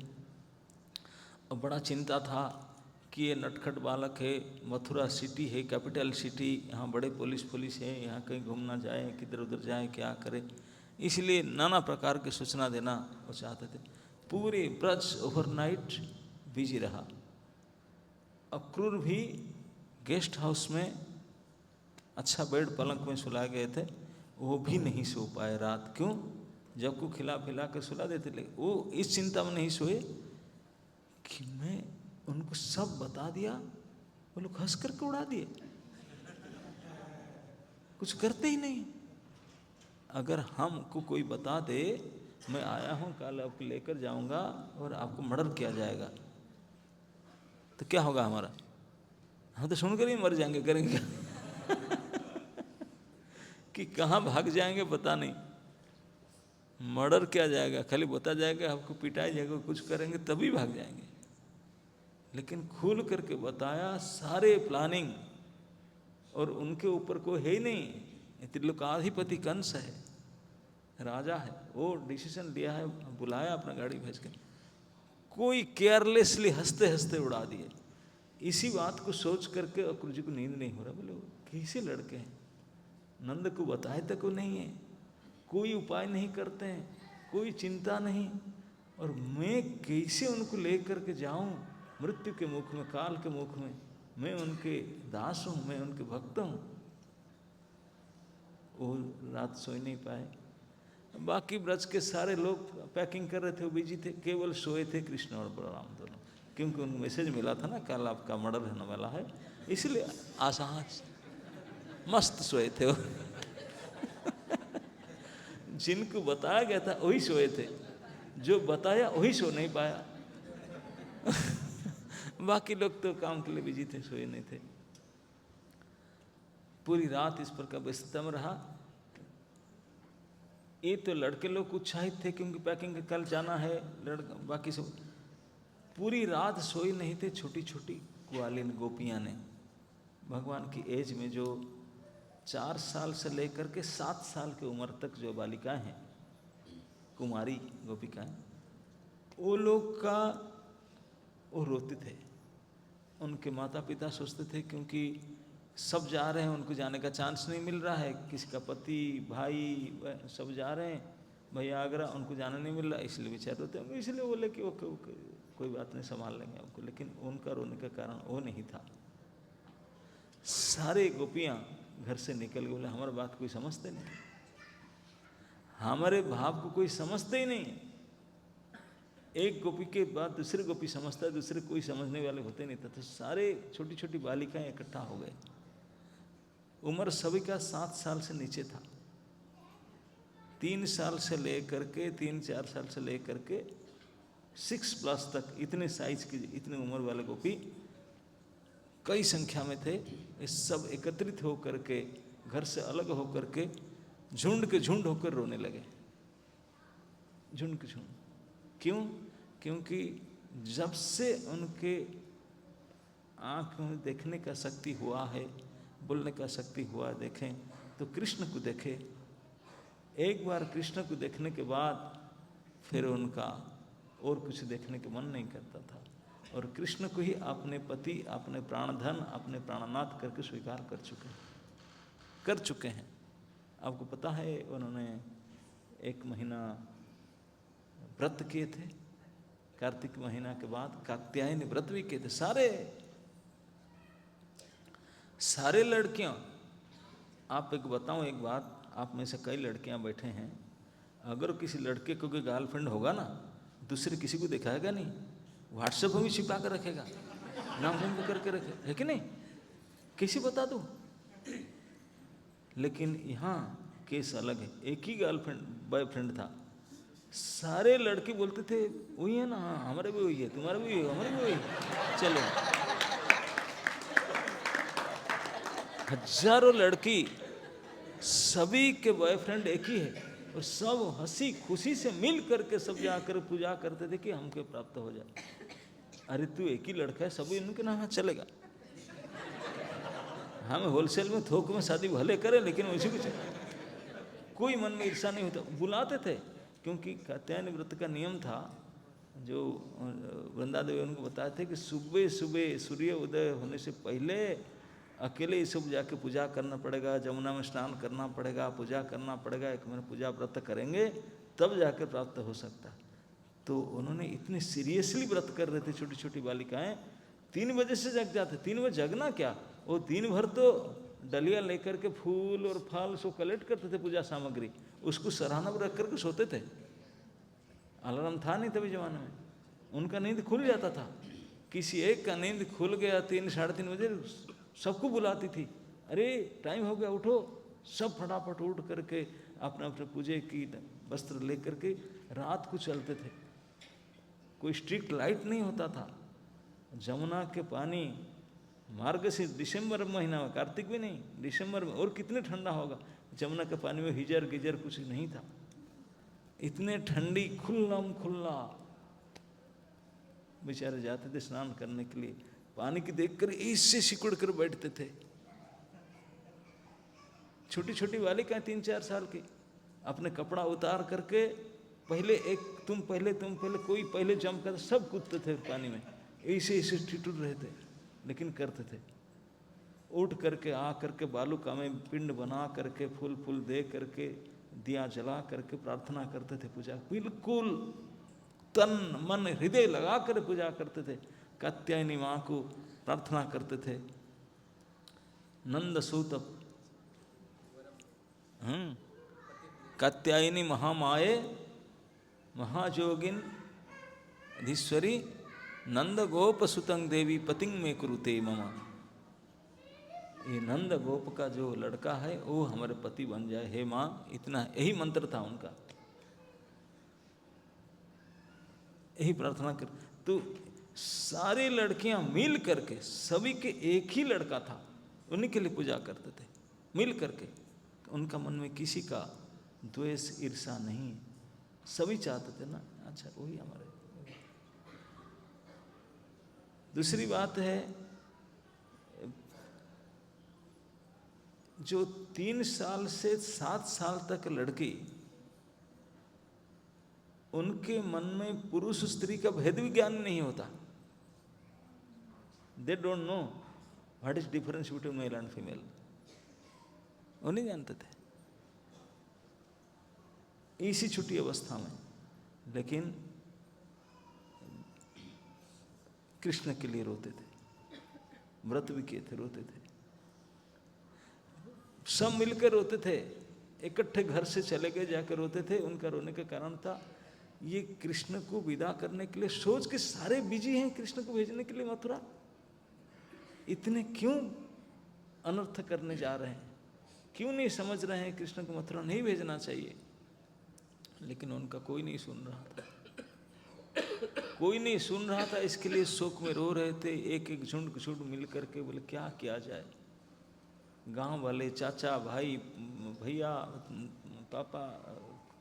और बड़ा चिंता था कि ये नटखट बालक है, मथुरा सिटी है, कैपिटल सिटी, यहाँ बड़े पुलिस है, यहाँ कहीं घूमना जाए, किधर उधर जाए, क्या करे, इसलिए नाना प्रकार की सूचना देना वो चाहते थे। पूरे ब्रज ओवरनाइट बिजी रहा। अक्रूर भी गेस्ट हाउस में अच्छा बेड पलंग में सुलाए गए थे, वो भी नहीं सो पाए रात। क्यों? जब को खिला पिला कर सुला देते, लेकिन वो इस चिंता में नहीं सोए कि मैं उनको सब बता दिया, वो लोग हंस करके उड़ा दिए। कुछ करते ही नहीं। अगर हमको कोई बता दे मैं आया हूँ कल आपको लेकर जाऊंगा और आपको मर्डर किया जाएगा, तो क्या होगा हमारा? हम तो सुनकर ही मर जाएंगे, करेंगे कि कहाँ भाग जाएंगे पता नहीं। मर्डर किया जाएगा, खाली बता जाएगा आपको पिटाई जाएगा, कुछ करेंगे तभी भाग जाएंगे। लेकिन खुल करके बताया, सारे प्लानिंग, और उनके ऊपर कोई है ही नहीं। त्रिलोकाधिपति कंस है, राजा है, वो डिसीजन लिया है, बुलाया अपना गाड़ी भेज के, कोई केयरलेसली हंसते हंसते उड़ा दिए। इसी बात को सोच करके अक्रूर जी को नींद नहीं हो रहा। बोले वो कैसे लड़के हैं, नंद को बताए तक वो नहीं है, कोई उपाय नहीं करते हैं, कोई चिंता नहीं, और मैं कैसे उनको लेकर के जाऊं मृत्यु के मुख में, काल के मुख में। मैं उनके दास हूं, मैं उनके भक्त हूं। वो रात सोए नहीं पाए। बाकी ब्रज के सारे लोग पैकिंग कर रहे थे, वो बिजी थे, केवल सोए थे कृष्ण और बलराम दोनों, क्योंकि उनको मैसेज मिला था ना कल आपका मर्डर होने वाला है, इसलिए आसान मस्त सोए थे वो जिनको बताया गया था वही सोए थे, जो बताया वही सो नहीं पाया बाकी लोग तो काम के लिए बिजी थे, सोए नहीं थे। पूरी रात इस प्रकार व्यस्तम रहा। ये तो लड़के लोग उत्साहित थे क्योंकि पैकिंग के कल जाना है, बाकी सब पूरी रात सोई नहीं थे। छोटी छोटी ग्वालिन गोपियां ने, भगवान की एज में जो 4 साल से लेकर के 7 साल की उम्र तक जो बालिकाएं हैं, कुमारी गोपिकाएं, वो लोग का वो रोते थे। उनके माता पिता सोचते थे क्योंकि सब जा रहे हैं, उनको जाने का चांस नहीं मिल रहा है, किसी का पति भाई सब जा रहे हैं, भैया आगरा, उनको जाना नहीं मिल रहा, इसलिए बेचारे रोते होंगे। इसलिए बोले कि वो कोई बात नहीं, संभाल लेंगे हमको। लेकिन उनका रोने का कारण वो नहीं था। सारे गोपियां घर से निकल गए, बोले हमारी बात कोई समझते नहीं, हमारे भाव को कोई समझते ही नहीं। एक गोपी के बाद दूसरे गोपी समझता है, दूसरे कोई समझने वाले होते नहीं था। तो सारे छोटी छोटी बालिकाएं इकट्ठा हो गए। उम्र सभी का 7 साल से नीचे था। 3 साल से लेकर के 3-4 साल से लेकर के 6+ तक, इतने साइज की, इतने उम्र वाले गोपी कई संख्या में थे। ये सब एकत्रित होकर के, घर से अलग होकर के, झुंड के झुंड होकर रोने लगे। झुंड के झुंड क्यों? क्योंकि जब से उनके आँख में देखने का शक्ति हुआ है, बोलने का शक्ति हुआ, देखें तो कृष्ण को देखे। एक बार कृष्ण को देखने के बाद फिर उनका और कुछ देखने का मन नहीं करता था, और कृष्ण को ही अपने पति, अपने प्राणधन, अपने प्राणनाथ करके स्वीकार कर चुके हैं। आपको पता है उन्होंने एक महीना व्रत किए थे, कार्तिक महीना के बाद कात्यायनी व्रत भी किए थे। सारे लड़कियां, आप एक बताऊं एक बात, आप में से कई लड़कियां बैठे हैं, अगर किसी लड़के को कोई गर्लफ्रेंड होगा ना, दूसरे किसी को दिखाएगा नहीं, व्हाट्सएप में भी छिपा कर रखेगा, नाम करके रखे, है कि नहीं? किसी बता दो। लेकिन यहाँ केस अलग है। एक ही गर्लफ्रेंड बॉयफ्रेंड था, सारे लड़के बोलते थे वही है ना, हाँ हमारे भी वही है, तुम्हारे भी वही है, हमारे भी वही है, चलो। हजारों लड़की, सभी के बॉयफ्रेंड एक ही है, और सब हंसी खुशी से मिल करके सब जाकर पूजा करते थे कि हमको प्राप्त हो जाए। अरे तू एक ही लड़का है, सभी इनके नाम चलेगा। हम होलसेल में, थोक में शादी भले करें, लेकिन वैसे कुछ कोई मन में ईर्षा नहीं होता। बुलाते थे, क्योंकि कात्यायनी व्रत का नियम था, जो वृंदा देवी उनको बताए थे कि सुबह सुबह सूर्य उदय होने से पहले अकेले ही सब जाके पूजा करना पड़ेगा, जमुना में स्नान करना पड़ेगा, पूजा करना पड़ेगा, 1 महीना पूजा व्रत करेंगे तब जाकर प्राप्त हो सकता। तो उन्होंने इतने सीरियसली व्रत कर रहे थे। छोटी छोटी बालिकाएं 3 बजे से जग जाते। 3 बजे जगना क्या, वो दिन भर तो डलिया लेकर के फूल और फल सो कलेक्ट करते थे, पूजा सामग्री, उसको सराहना पर रख करके सोते थे। अलार्म था नहीं तभी जमाने में, उनका नींद खुल जाता था। किसी एक का नींद खुल गया 3-3:30 बजे, सबको बुलाती थी, अरे टाइम हो गया, उठो, सब फटाफट उठ करके अपने अपने पूजे की वस्त्र ले करके रात को चलते थे। कोई स्ट्रिक्ट लाइट नहीं होता था। जमुना के पानी मार्ग से दिसंबर महीना में, कार्तिक भी नहीं, दिसंबर में, और कितने ठंडा होगा। जमुना के पानी में हीजर गीजर कुछ नहीं था, इतने ठंडी खुल्लम खुल्ला। बेचारे जाते थे स्नान करने के लिए, पानी की देखकर इससे सिकुड़ कर बैठते थे। छोटी छोटी बालिकाएं 3-4 साल की अपने कपड़ा उतार करके पहले एक तुम पहले कोई पहले जंप कर, सब कूदते थे पानी में, ऐसे ऐसे ठिठुर रहे थे, लेकिन करते थे। उठ करके आ करके बालुका में पिंड बना करके फूल फूल दे करके दिया जला करके प्रार्थना करते थे, पूजा बिल्कुल तन मन हृदय लगा कर पूजा करते थे। कात्यायनी माँ को प्रार्थना करते थे। नंद सूत कात्यायनी महामाये महाजोगिन धीश्वरी नंद गोप सुतंग देवी पतिंग में कुरुते ममा। ये नंद गोप का जो लड़का है वो हमारे पति बन जाए हे माँ, इतना यही मंत्र था उनका, यही प्रार्थना कर। तो सारी लड़कियां मिल करके, सभी के एक ही लड़का था, उन्हीं के लिए पूजा करते थे मिल करके। उनका मन में किसी का द्वेष ईर्षा नहीं, सभी चाहते थे ना अच्छा वही हमारे। दूसरी बात है, जो 3 साल से 7 साल तक लड़की, उनके मन में पुरुष स्त्री का भेद विज्ञान नहीं होता। They don't know what is difference between male and female, वो नहीं जानते थे इसी छोटी अवस्था में। लेकिन कृष्ण के लिए रोते थे, व्रत भी किए थे, रोते थे, सब मिलकर रोते थे, इकट्ठे घर से चले गए जाकर रोते थे। उनका रोने का कारण था ये कृष्ण को विदा करने के लिए सोच के सारे बिजी हैं कृष्ण को भेजने के लिए मथुरा, इतने क्यों अनर्थ करने जा रहे हैं, क्यों नहीं समझ रहे हैं कृष्ण को मथुरा नहीं भेजना चाहिए। लेकिन उनका कोई नहीं सुन रहा था, कोई नहीं सुन रहा था, इसके लिए शोक में रो रहे थे। एक एक झुंड मिल करके बोले क्या किया जाए। गांव वाले, चाचा, भाई, भैया, पापा,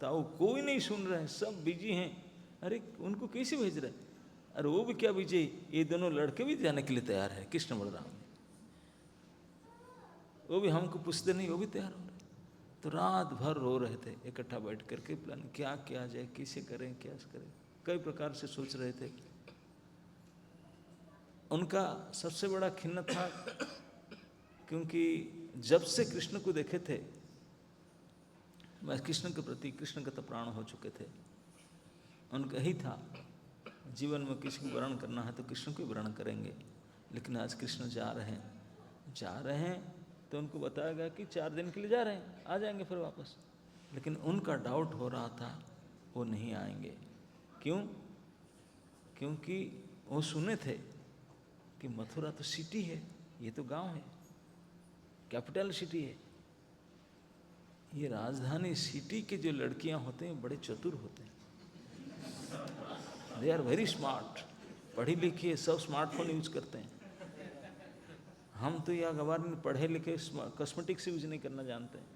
ताऊ, कोई नहीं सुन रहे हैं, सब बिजी हैं। अरे उनको कैसे भेज रहे? अरे वो भी क्या बिजी, ये दोनों लड़के भी जाने के लिए तैयार है, कृष्ण बलराम, वो भी हमको पूछते नहीं, वो भी तैयार हो रहे। तो रात भर रो रहे थे इकट्ठा बैठ करके, प्लान क्या किया जाए, कैसे करें, क्या करें, कई प्रकार से सोच रहे थे। उनका सबसे बड़ा खिन्न था क्योंकि जब से कृष्ण को देखे थे, बस कृष्ण के प्रति, कृष्ण का तो प्राण हो चुके थे। उनका ही था जीवन में किसी को वर्ण करना है तो कृष्ण को वर्ण करेंगे। लेकिन आज कृष्ण जा रहे हैं तो उनको बताया गया कि 4 दिन के लिए जा रहे हैं, आ जाएंगे फिर वापस। लेकिन उनका डाउट हो रहा था वो नहीं आएंगे। क्यों? क्योंकि वो सुने थे कि मथुरा तो सिटी है, ये तो गांव है, कैपिटल सिटी है। ये राजधानी सिटी के जो लड़कियां होते हैं बड़े चतुर होते हैं, दे आर वेरी स्मार्ट, पढ़ी लिखी है, सब स्मार्टफोन यूज करते हैं। हम तो यह गवार में पढ़े लिखे कॉस्मेटिक्स यूज नहीं करना जानते हैं,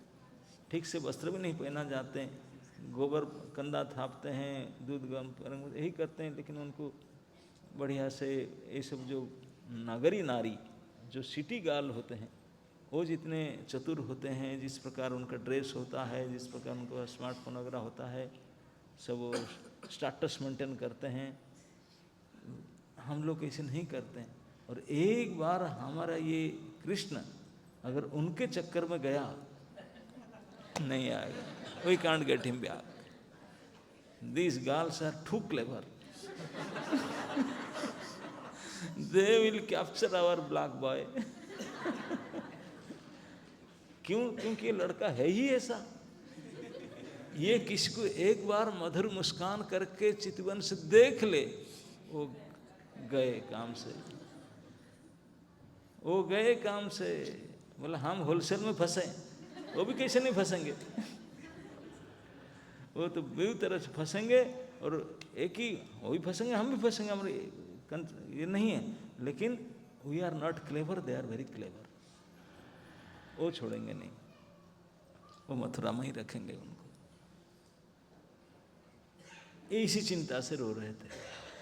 ठीक से वस्त्र भी नहीं पहना जाते हैं, गोबर कंधा थापते हैं, दूध गर्म यही करते हैं। लेकिन उनको बढ़िया से ये सब जो नगरी नारी जो सिटी गर्ल होते हैं वो जितने चतुर होते हैं, जिस प्रकार उनका ड्रेस होता है, जिस प्रकार उनका स्मार्टफोन वगैरह होता है, सब वो स्टेटस मेंटेन करते हैं। हम लोग ऐसे नहीं करते हैं। और एक बार हमारा ये कृष्ण अगर उनके चक्कर में गया नहीं आएगा, we can't get him back, these girls are too clever, they will capture our black boy. क्यों? क्योंकि ये लड़का है ही ऐसा, ये किसको एक बार मधुर मुस्कान करके चितवन से देख ले, वो गए काम से, वो गए काम से। बोला हम होलसेल में फंसे, वो भी कैसे नहीं फंसेंगे। वो तो बेहू तरह से फंसेंगे और एक ही वो भी फंसेंगे, हम भी फंसेंगे, हमारे ये नहीं है। लेकिन we are not clever, they are very clever. वो छोड़ेंगे नहीं, वो मथुरा में ही रखेंगे उनको। इसी चिंता से रो रहे थे।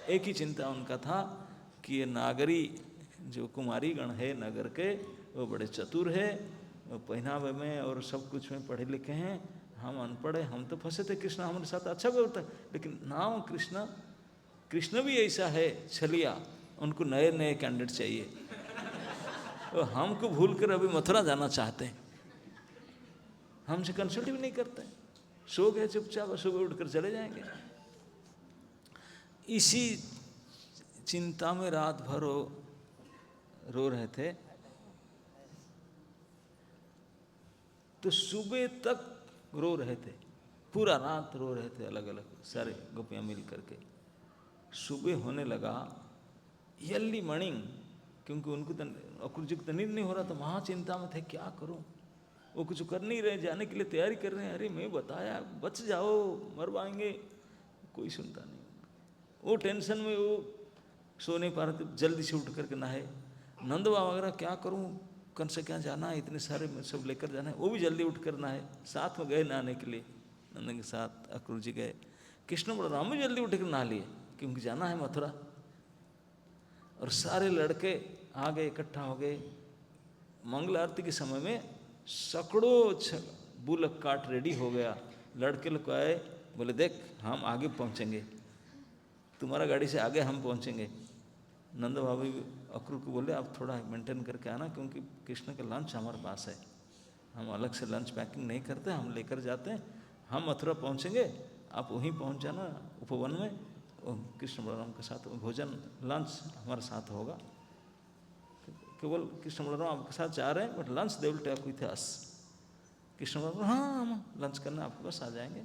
एक ही चिंता उनका था कि ये नागरी जो कुमारी गण है नगर के, वो बड़े चतुर है, वो पहनावे में और सब कुछ में पढ़े लिखे हैं, हम अनपढ़ हैं, हम तो फंसे थे, कृष्ण हमारे साथ अच्छा व्यवहार, लेकिन नाम कृष्ण, कृष्ण भी ऐसा है छलिया, उनको नए नए कैंडिडेट चाहिए। तो हमको भूल कर अभी मथुरा जाना चाहते हैं, हमसे कंसल्ट भी नहीं करते, सो गए चुपचाप, सुबह उठकर चले जाएंगे। इसी चिंता में रात भर रो रहे थे। तो सुबह तक रो रहे थे, पूरा रात रो रहे थे, अलग अलग सारे गोपियाँ मिल करके। सुबह होने लगा, अर्ली मॉर्निंग, क्योंकि उनको तो अक्रूर जी को तो नींद नहीं हो रहा था, वहाँ चिंता में थे क्या करूँ। वो कुछ कर नहीं रहे, जाने के लिए तैयारी कर रहे हैं, अरे मैं बताया बच जाओ मरवाएंगे, कोई सुनता नहीं। वो टेंशन में वो सो नहीं पा रहे थे, जल्दी से उठ करके नहाए। नंदवा वगैरह क्या करूँ, कन से क्या जाना है, इतने सारे में सब लेकर जाना है, वो भी जल्दी उठ कर नहाए, साथ में गए नहाने के लिए, नंदन के साथ अक्रूर जी गए। कृष्ण बलराम भी जल्दी उठ कर नहा लिए, क्योंकि जाना है मथुरा। और सारे लड़के आ गए, इकट्ठा हो गए। मंगल आरती के समय में सैकड़ों बुलक काट रेडी हो गया। लड़के लोग आए, बोले देख हम आगे पहुंचेंगे, तुम्हारा गाड़ी से आगे हम पहुंचेंगे। नंद भाभी अक्रूर को बोले आप थोड़ा मेंटेन करके आना, क्योंकि कृष्ण का लंच हमारे पास है, हम अलग से लंच पैकिंग नहीं करते, हम लेकर जाते हैं। हम मथुरा पहुंचेंगे, आप वहीं पहुंच जाना उपवन में, कृष्ण बलराम के साथ भोजन लंच हमारे साथ होगा। केवल कृष्ण बलराम आपके साथ जा रहे हैं, but lunch they will take with us. Krishna Balram हाँ हम लंच करने आपके पास आ जाएंगे।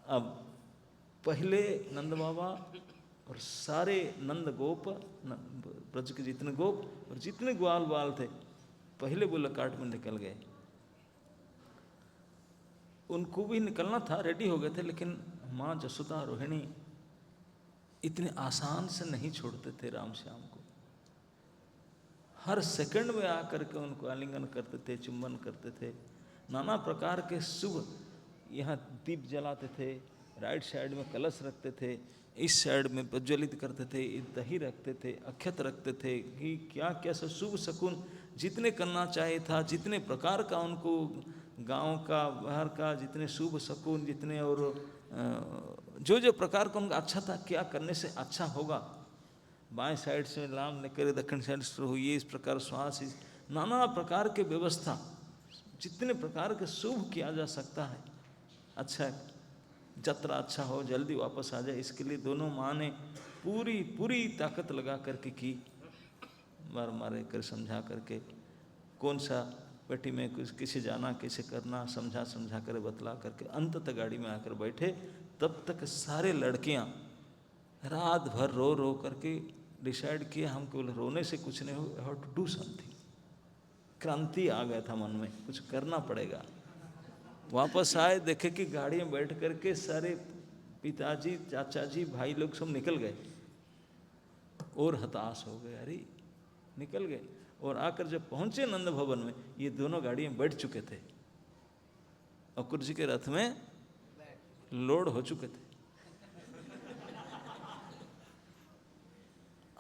अब पहले नंद बाबा और सारे नंद गोप, ब्रज के जितने गोप और जितने ग्वाल बाल थे, पहले बुलक कार्ट में निकल गए। उनको भी निकलना था, रेडी हो गए थे, लेकिन माँ जसोदा रोहिणी इतने आसान से नहीं छोड़ते थे राम श्याम को। हर सेकंड में आकर के उनको आलिंगन करते थे, चुंबन करते थे, नाना प्रकार के शुभ, यहाँ दीप जलाते थे, राइट साइड में कलश रखते थे, इस साइड में प्रज्वलित करते थे, दही रखते थे, अक्षत रखते थे, कि क्या क्या सब शुभ शकुन जितने करना चाहिए था, जितने प्रकार का उनको गांव का बाहर का जितने शुभ शकुन जितने, और जो जो प्रकार का उनका अच्छा था, क्या करने से अच्छा होगा, बाएं साइड से लाम निकले, दक्षिण साइड से हुई, इस प्रकार श्वास, नाना प्रकार के व्यवस्था, जितने प्रकार के शुभ किया जा सकता है, अच्छा जतरा अच्छा हो, जल्दी वापस आ जाए, इसके लिए दोनों माँ ने पूरी पूरी ताकत लगा करके की, मार मारे कर समझा करके, कौन सा पेटी में कुछ किसे जाना कैसे करना समझा समझा कर बतला करके अंततः गाड़ी में आकर बैठे। तब तक सारे लड़कियां रात भर रो रो करके डिसाइड किए हम केवल रोने से कुछ नहीं हो, हैव टू डू समथिंग। क्रांति आ गया था मन में, कुछ करना पड़ेगा। वापस आए, देखे कि गाड़ी में बैठ करके सारे पिताजी चाचा जी भाई लोग सब निकल गए, और हताश हो गए, अरे निकल गए। और आकर जब पहुंचे नंद भवन में, ये दोनों गाड़ियां बैठ चुके थे, अक्रूर जी के रथ में लोड हो चुके थे।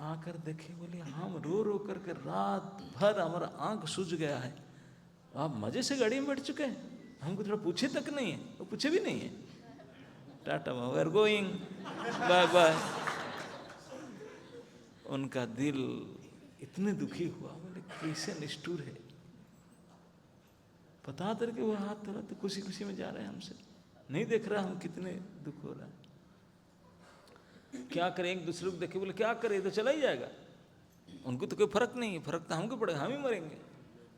आकर देखे, बोले हम रो रो करके रात भर हमारा आंख सूज गया है, आप मजे से गाड़ी में बैठ चुके हैं, हमको थोड़ा पूछे तक नहीं है, वो पूछे भी नहीं है, tata we are going, bye bye. उनका दिल इतने दुखी हुआ, बोले कैसे निष्ठुर है, पता करके वो हाथ धरा तो खुशी खुशी में जा रहे हैं हमसे, नहीं देख रहा हम कितने दुख हो रहा है। क्या करें, एक दूसरे को देखे, बोले क्या करें, तो चला ही जाएगा, उनको तो कोई फर्क नहीं है, फर्क तो हमको पड़ेगा, हम ही मरेंगे,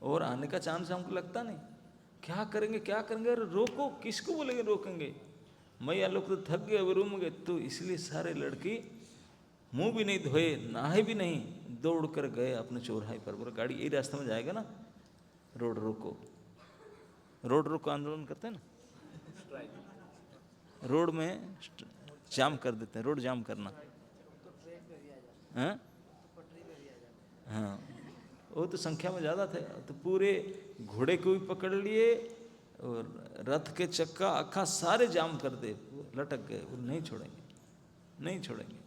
और आने का चांस हमको लगता नहीं, क्या करेंगे क्या करेंगे, अरे रोको, किसको बोलेंगे रोकेंगे, मैया लोग तो थक गए, अब रूम गए। तो इसलिए सारे लड़की मुंह भी नहीं धोए, नहाए भी नहीं, दौड़ कर गए अपने चौराहे पर, बोले गाड़ी यही रास्ते में जाएगा ना, रोड रोको, रोड रोको आंदोलन करते हैं ना, रोड में जाम कर देते हैं, रोड जाम करना। हाँ हाँ, वो तो संख्या में ज़्यादा थे, तो पूरे घोड़े को भी पकड़ लिए और रथ के चक्का अक्खा सारे जाम कर दे, वो लटक गए, वो नहीं छोड़ेंगे, नहीं छोड़ेंगे,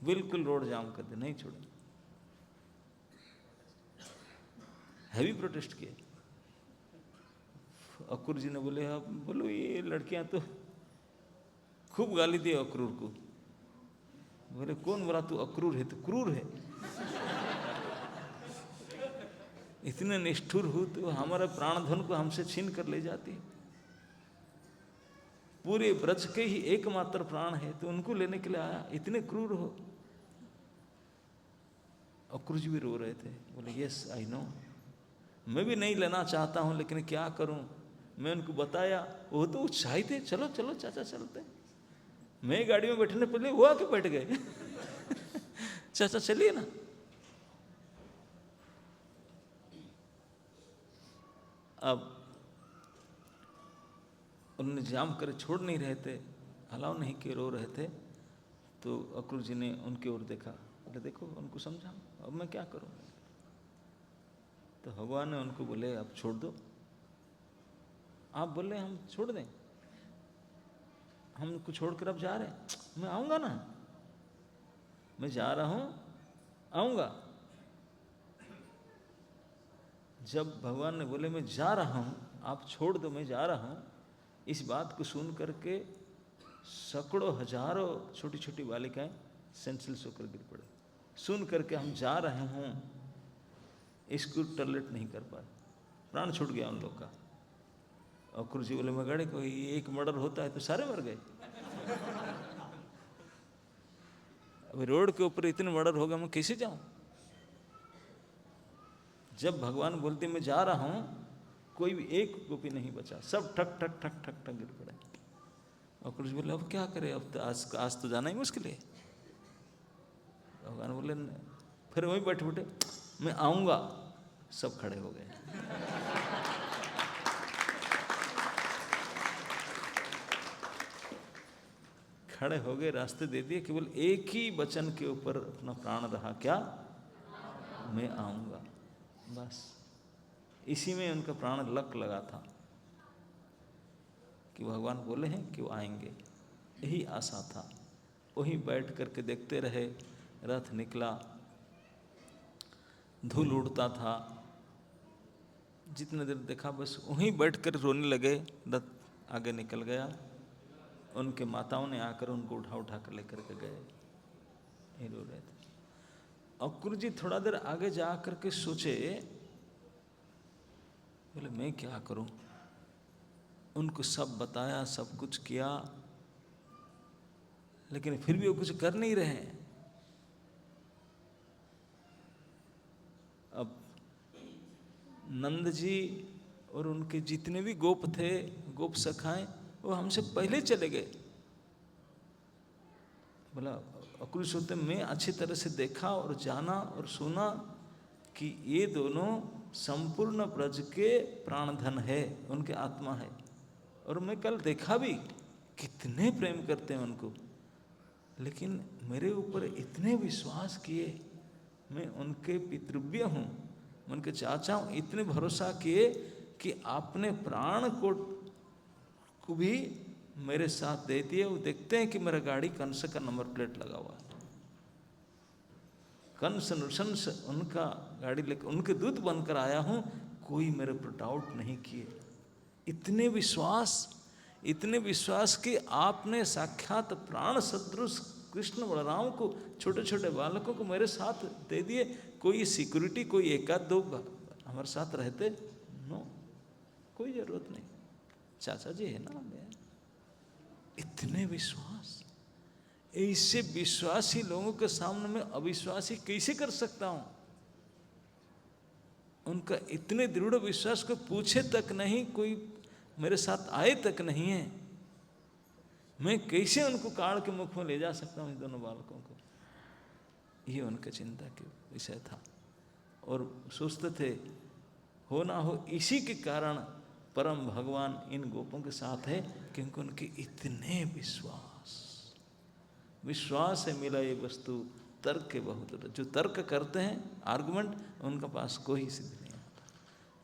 बिल्कुल रोड जाम कर दे, नहीं छोड़ेंगे। हैवी प्रोटेस्ट किए। अक्रूर जी ने बोले, आप बोलो ये लड़कियां तो खूब गाली दिए अक्रूर को। बोले कौन बोला तू अक्रूर है? तो क्रूर है, इतने निष्ठुर हो तो हमारे प्राणधन को हमसे छीन कर ले जाती है। पूरे ब्रज के ही एकमात्र प्राण है तो उनको लेने के लिए आया, इतने क्रूर हो। अक्रूर जी भी रो रहे थे, बोले यस आई नो, मैं भी नहीं लेना चाहता हूं लेकिन क्या करूं। मैं उनको बताया, वो तो उत्साहित थे, चलो चलो चाचा चलते। मैं गाड़ी में बैठने पहले वो आके बैठ गए चाचा चलिए ना। अब उन्होंने जाम कर छोड़ नहीं रहे थे, अलाउ नहीं किए, रो रहे थे। तो अक्रूर जी ने उनकी ओर देखा, बोले देखो उनको समझा, अब मैं क्या करूं। तो भगवान ने उनको बोले आप छोड़ दो। आप बोले हम छोड़ दें, हम उनको छोड़कर अब जा रहे हैं, मैं आऊंगा ना, मैं जा रहा हूं, आऊंगा। जब भगवान ने बोले मैं जा रहा हूं, आप छोड़ दो, मैं जा रहा हूं, इस बात को सुन करके सैकड़ों हजारों छोटी छोटी बालिकाएं सेंसलेस होकर गिर पड़े। सुन करके हम जा रहे हूं इसको टॉलरेट नहीं कर पाए, प्राण छूट गया उन लोग का। अक्रूर जी बोले मगड़े कोई एक मर्डर होता है तो सारे मर गए। अभी रोड के ऊपर इतने मर्डर हो गए, मैं कैसे जाऊं। जब भगवान बोलते मैं जा रहा हूं, कोई भी एक गोपी नहीं बचा, सब ठक ठक ठक ठक ठक गिर पड़े। अक्रूर जी बोले अब क्या करें, अब तो आज तो जाना ही मुश्किल है। भगवान बोले फिर वहीं बैठ बैठे, मैं आऊंगा। सब खड़े हो गए। खड़े हो गए, रास्ते दे दिए, केवल एक ही वचन के ऊपर अपना प्राण रहा, क्या, मैं आऊंगा। बस इसी में उनका प्राण लगा था कि भगवान बोले हैं कि वो आएंगे, यही आशा था। वहीं बैठ करके देखते रहे, रथ निकला, धूल उड़ता था, जितने देर देखा बस वहीं बैठकर रोने लगे। रथ आगे निकल गया, उनके माताओं ने आकर उनको उठा उठा कर लेकर के गए, ये रो रहे थे। अक्रूर जी थोड़ा देर आगे जा करके सोचे, बोले मैं क्या करूं। उनको सब बताया, सब कुछ किया, लेकिन फिर भी वो कुछ कर नहीं रहे। अब नंद जी और उनके जितने भी गोप थे, गोप सखाएं, वो हमसे पहले चले गए। बोला अक्रूर सोते मैं अच्छी तरह से देखा और जाना और सुना कि ये दोनों संपूर्ण ब्रज के प्राणधन है, उनके आत्मा है। और मैं कल देखा भी कितने प्रेम करते हैं उनको, लेकिन मेरे ऊपर इतने विश्वास किए, मैं उनके पितृव्य हूँ, उनके चाचा हूँ, इतने भरोसा किए कि आपने प्राण को भी मेरे साथ दे दिए। वो देखते हैं कि मेरा गाड़ी कंस का नंबर प्लेट लगा हुआ है, कंस नृशंस उनका गाड़ी लेकर उनके दूत बनकर आया हूँ, कोई मेरे पर डाउट नहीं किए। इतने विश्वास कि आपने साक्षात प्राण सदृश कृष्ण बलराम को, छोटे छोटे बालकों को मेरे साथ दे दिए। कोई सिक्योरिटी, कोई एकाध दो हमारे साथ रहते, नो, कोई जरूरत नहीं, चाचा जी है ना। इतने विश्वास, ऐसे विश्वासी लोगों के सामने मैं अविश्वासी कैसे कर सकता हूं। उनका इतने दृढ़ विश्वास को पूछे तक नहीं, कोई मेरे साथ आए तक नहीं है, मैं कैसे उनको काढ़ के मुख में ले जा सकता हूं इन दोनों बालकों को। ये उनका चिंता का विषय था। और सोचते थे हो ना हो, इसी के कारण परम भगवान इन गोपों के साथ है, क्योंकि उनके इतने विश्वास से मिला ये वस्तु। तर्क के बहुत, जो तर्क करते हैं आर्गुमेंट, उनका पास कोई सिद्ध नहीं आता।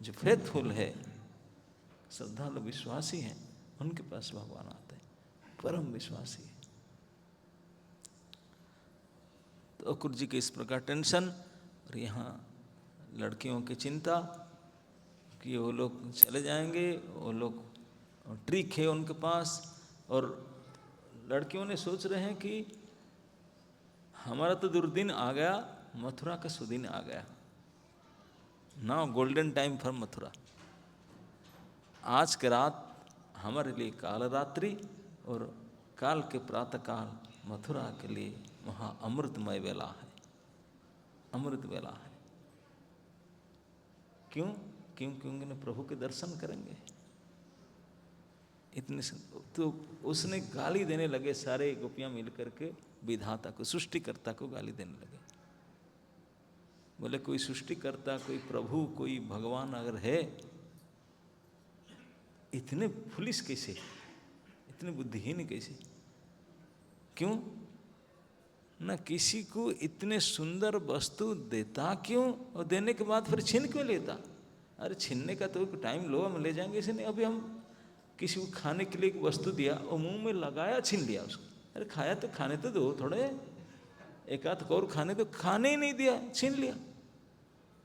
जो फेथफुल है, श्रद्धालु विश्वासी हैं, उनके पास भगवान आते हैं, परम विश्वासी है। तो अक्रूर जी के इस प्रकार टेंशन, और यहाँ लड़कियों की चिंता कि वो लोग चले जाएंगे, वो लोग ट्रिक है उनके पास, और लड़कियों ने सोच रहे हैं कि हमारा तो दुर्दिन आ गया, मथुरा का सुदिन आ गया, now golden time for Mathura. आज के रात हमारे लिए काल रात्रि, और काल के प्रातः काल मथुरा के लिए वहाँ अमृतमय वेला है, अमृत वेला है। क्यों? क्योंकि उन्हें प्रभु के दर्शन करेंगे। इतने तो उसने गाली देने लगे, सारे गोपियां मिलकर के विधाता को, सृष्टिकर्ता को गाली देने लगे। बोले कोई सृष्टिकर्ता, कोई प्रभु, कोई भगवान अगर है, इतने फुलिश कैसे, इतने बुद्धिहीन कैसे? क्यों? ना किसी को इतने सुंदर वस्तु देता क्यों, और देने के बाद फिर छीन क्यों लेता? अरे छीनने का तो टाइम लो, हम ले जाएंगे, इसे नहीं। अभी हम किसी को खाने के लिए एक वस्तु दिया और मुंह में लगाया, छीन लिया उसको। अरे खाया तो खाने तो दो, थोड़े एक आध और खाने तो, खाने ही नहीं दिया, छीन लिया।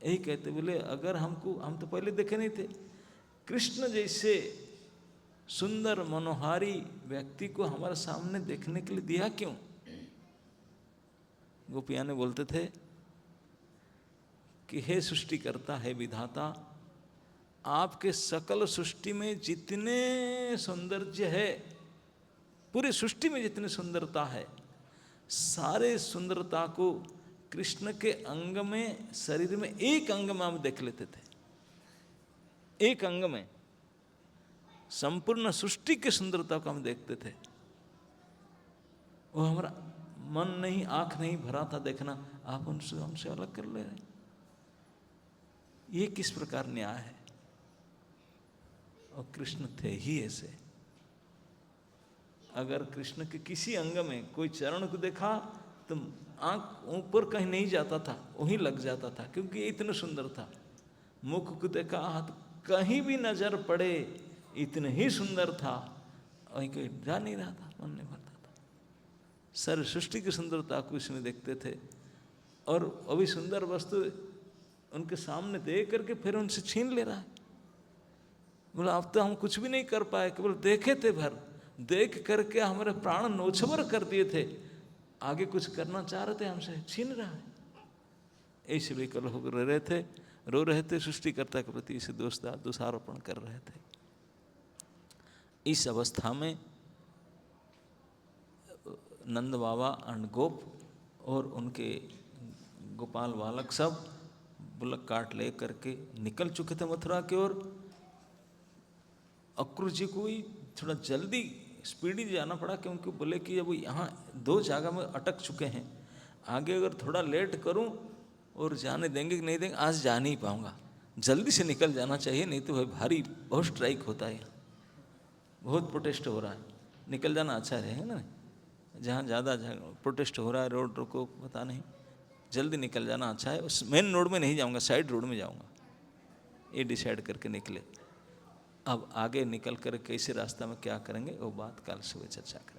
यही कहते, बोले अगर हमको, हम तो पहले देखे नहीं थे, कृष्ण जैसे सुंदर मनोहारी व्यक्ति को हमारे सामने देखने के लिए दिया क्यों? गोपियाँ ने बोलते थे कि हे सृष्टिकर्ता, हे विधाता, आपके सकल सृष्टि में जितने सौंदर्य है, पूरी सृष्टि में जितनी सुंदरता है, सारे सुंदरता को कृष्ण के अंग में, शरीर में, एक अंग में हम देख लेते थे। एक अंग में संपूर्ण सृष्टि की सुंदरता को हम देखते थे। वो हमारा मन नहीं, आंख नहीं भरा था देखना, आप उनसे, हमसे अलग कर ले रहे। ये किस प्रकार न्याय है? और कृष्ण थे ही ऐसे। अगर कृष्ण के किसी अंग में कोई चरण को देखा तो आंख ऊपर कहीं नहीं जाता था, वहीं लग जाता था, क्योंकि ये इतना सुंदर था। मुख को देखा, हाथ कहीं भी नजर पड़े, इतने ही सुंदर था, वहीं कहीं जा नहीं रहा था, मन नहीं भरता था। सारी सृष्टि की सुंदरता को इसमें देखते थे, और अभी सुंदर वस्तु उनके सामने देख करके फिर उनसे छीन ले रहा है। बोला अब तो हम कुछ भी नहीं कर पाए, केवल देखे थे भर, देख करके हमारे प्राण नौछबर कर दिए थे, आगे कुछ करना चाह रहे थे, हमसे छीन रहा है। ऐसे विकल होकर रो रहे थे, सृष्टिकर्ता के प्रति इसे दोषारोपण कर रहे थे। इस अवस्था में नंद बाबा एंड गोप और उनके गोपाल बालक सब बुलक काट ले करके निकल चुके थे मथुरा की ओर। अक्रूर जी को ही थोड़ा जल्दी स्पीडी जाना पड़ा, क्योंकि बोले कि अब यहाँ 2 जगह में अटक चुके हैं, आगे अगर थोड़ा लेट करूँ और जाने देंगे कि नहीं देंगे, आज जा नहीं पाऊँगा, जल्दी से निकल जाना चाहिए, नहीं तो भाई भारी बहुत स्ट्राइक होता है, बहुत प्रोटेस्ट हो रहा है, निकल जाना अच्छा रहेगा ना। जहाँ ज़्यादा प्रोटेस्ट हो रहा है, रोड को पता नहीं, जल्दी निकल जाना अच्छा है। उस मेन रोड में नहीं जाऊँगा, साइड रोड में जाऊँगा, ये डिसाइड करके निकले। अब आगे निकल कर कैसे रास्ता में क्या करेंगे, वो बात कल सुबह चर्चा करेंगे।